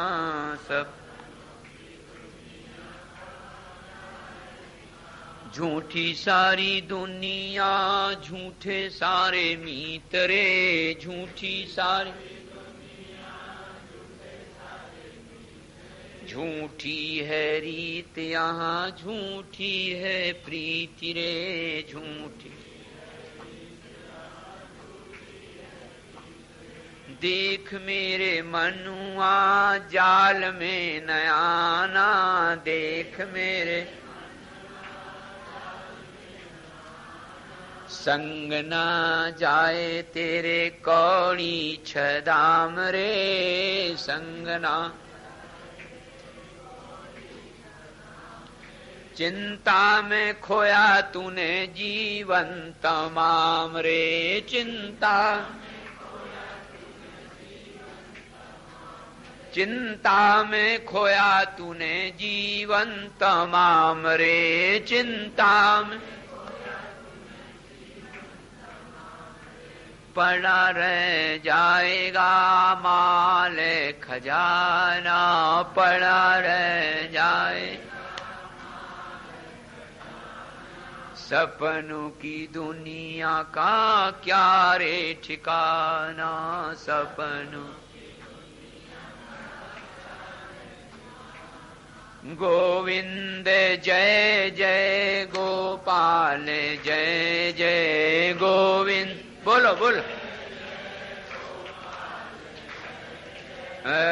सब झूठी सारी दुनिया झूठे सारे मीत रे, झूठी सारी झूठी है रीत यहाँ, झूठी है प्रीति रे, झूठी देख मेरे मनुआ जाल में न आना, देख मेरे संग ना जाए तेरे कौड़ी छदाम रे, संग ना चिंता में खोया तूने जीवन तमाम रे, चिंता में खोया तूने जीवन तमाम रे, चिंता में पड़ा रह जाएगा, माल खजाना पड़ा रह जाए। सपनों की दुनिया का क्या रे ठिकाना, सपनों। गोविंद जय जय गोपाल जय जय गोविंद। बोलो बोलो।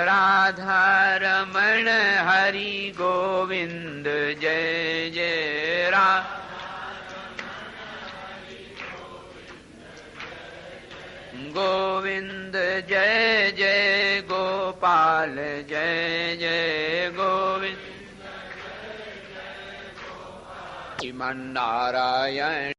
राधा रमण हरि गोविंद जय जय राधा। गोविंद जय जय गोपाल जय जय गोविंद। श्रीमन नारायण।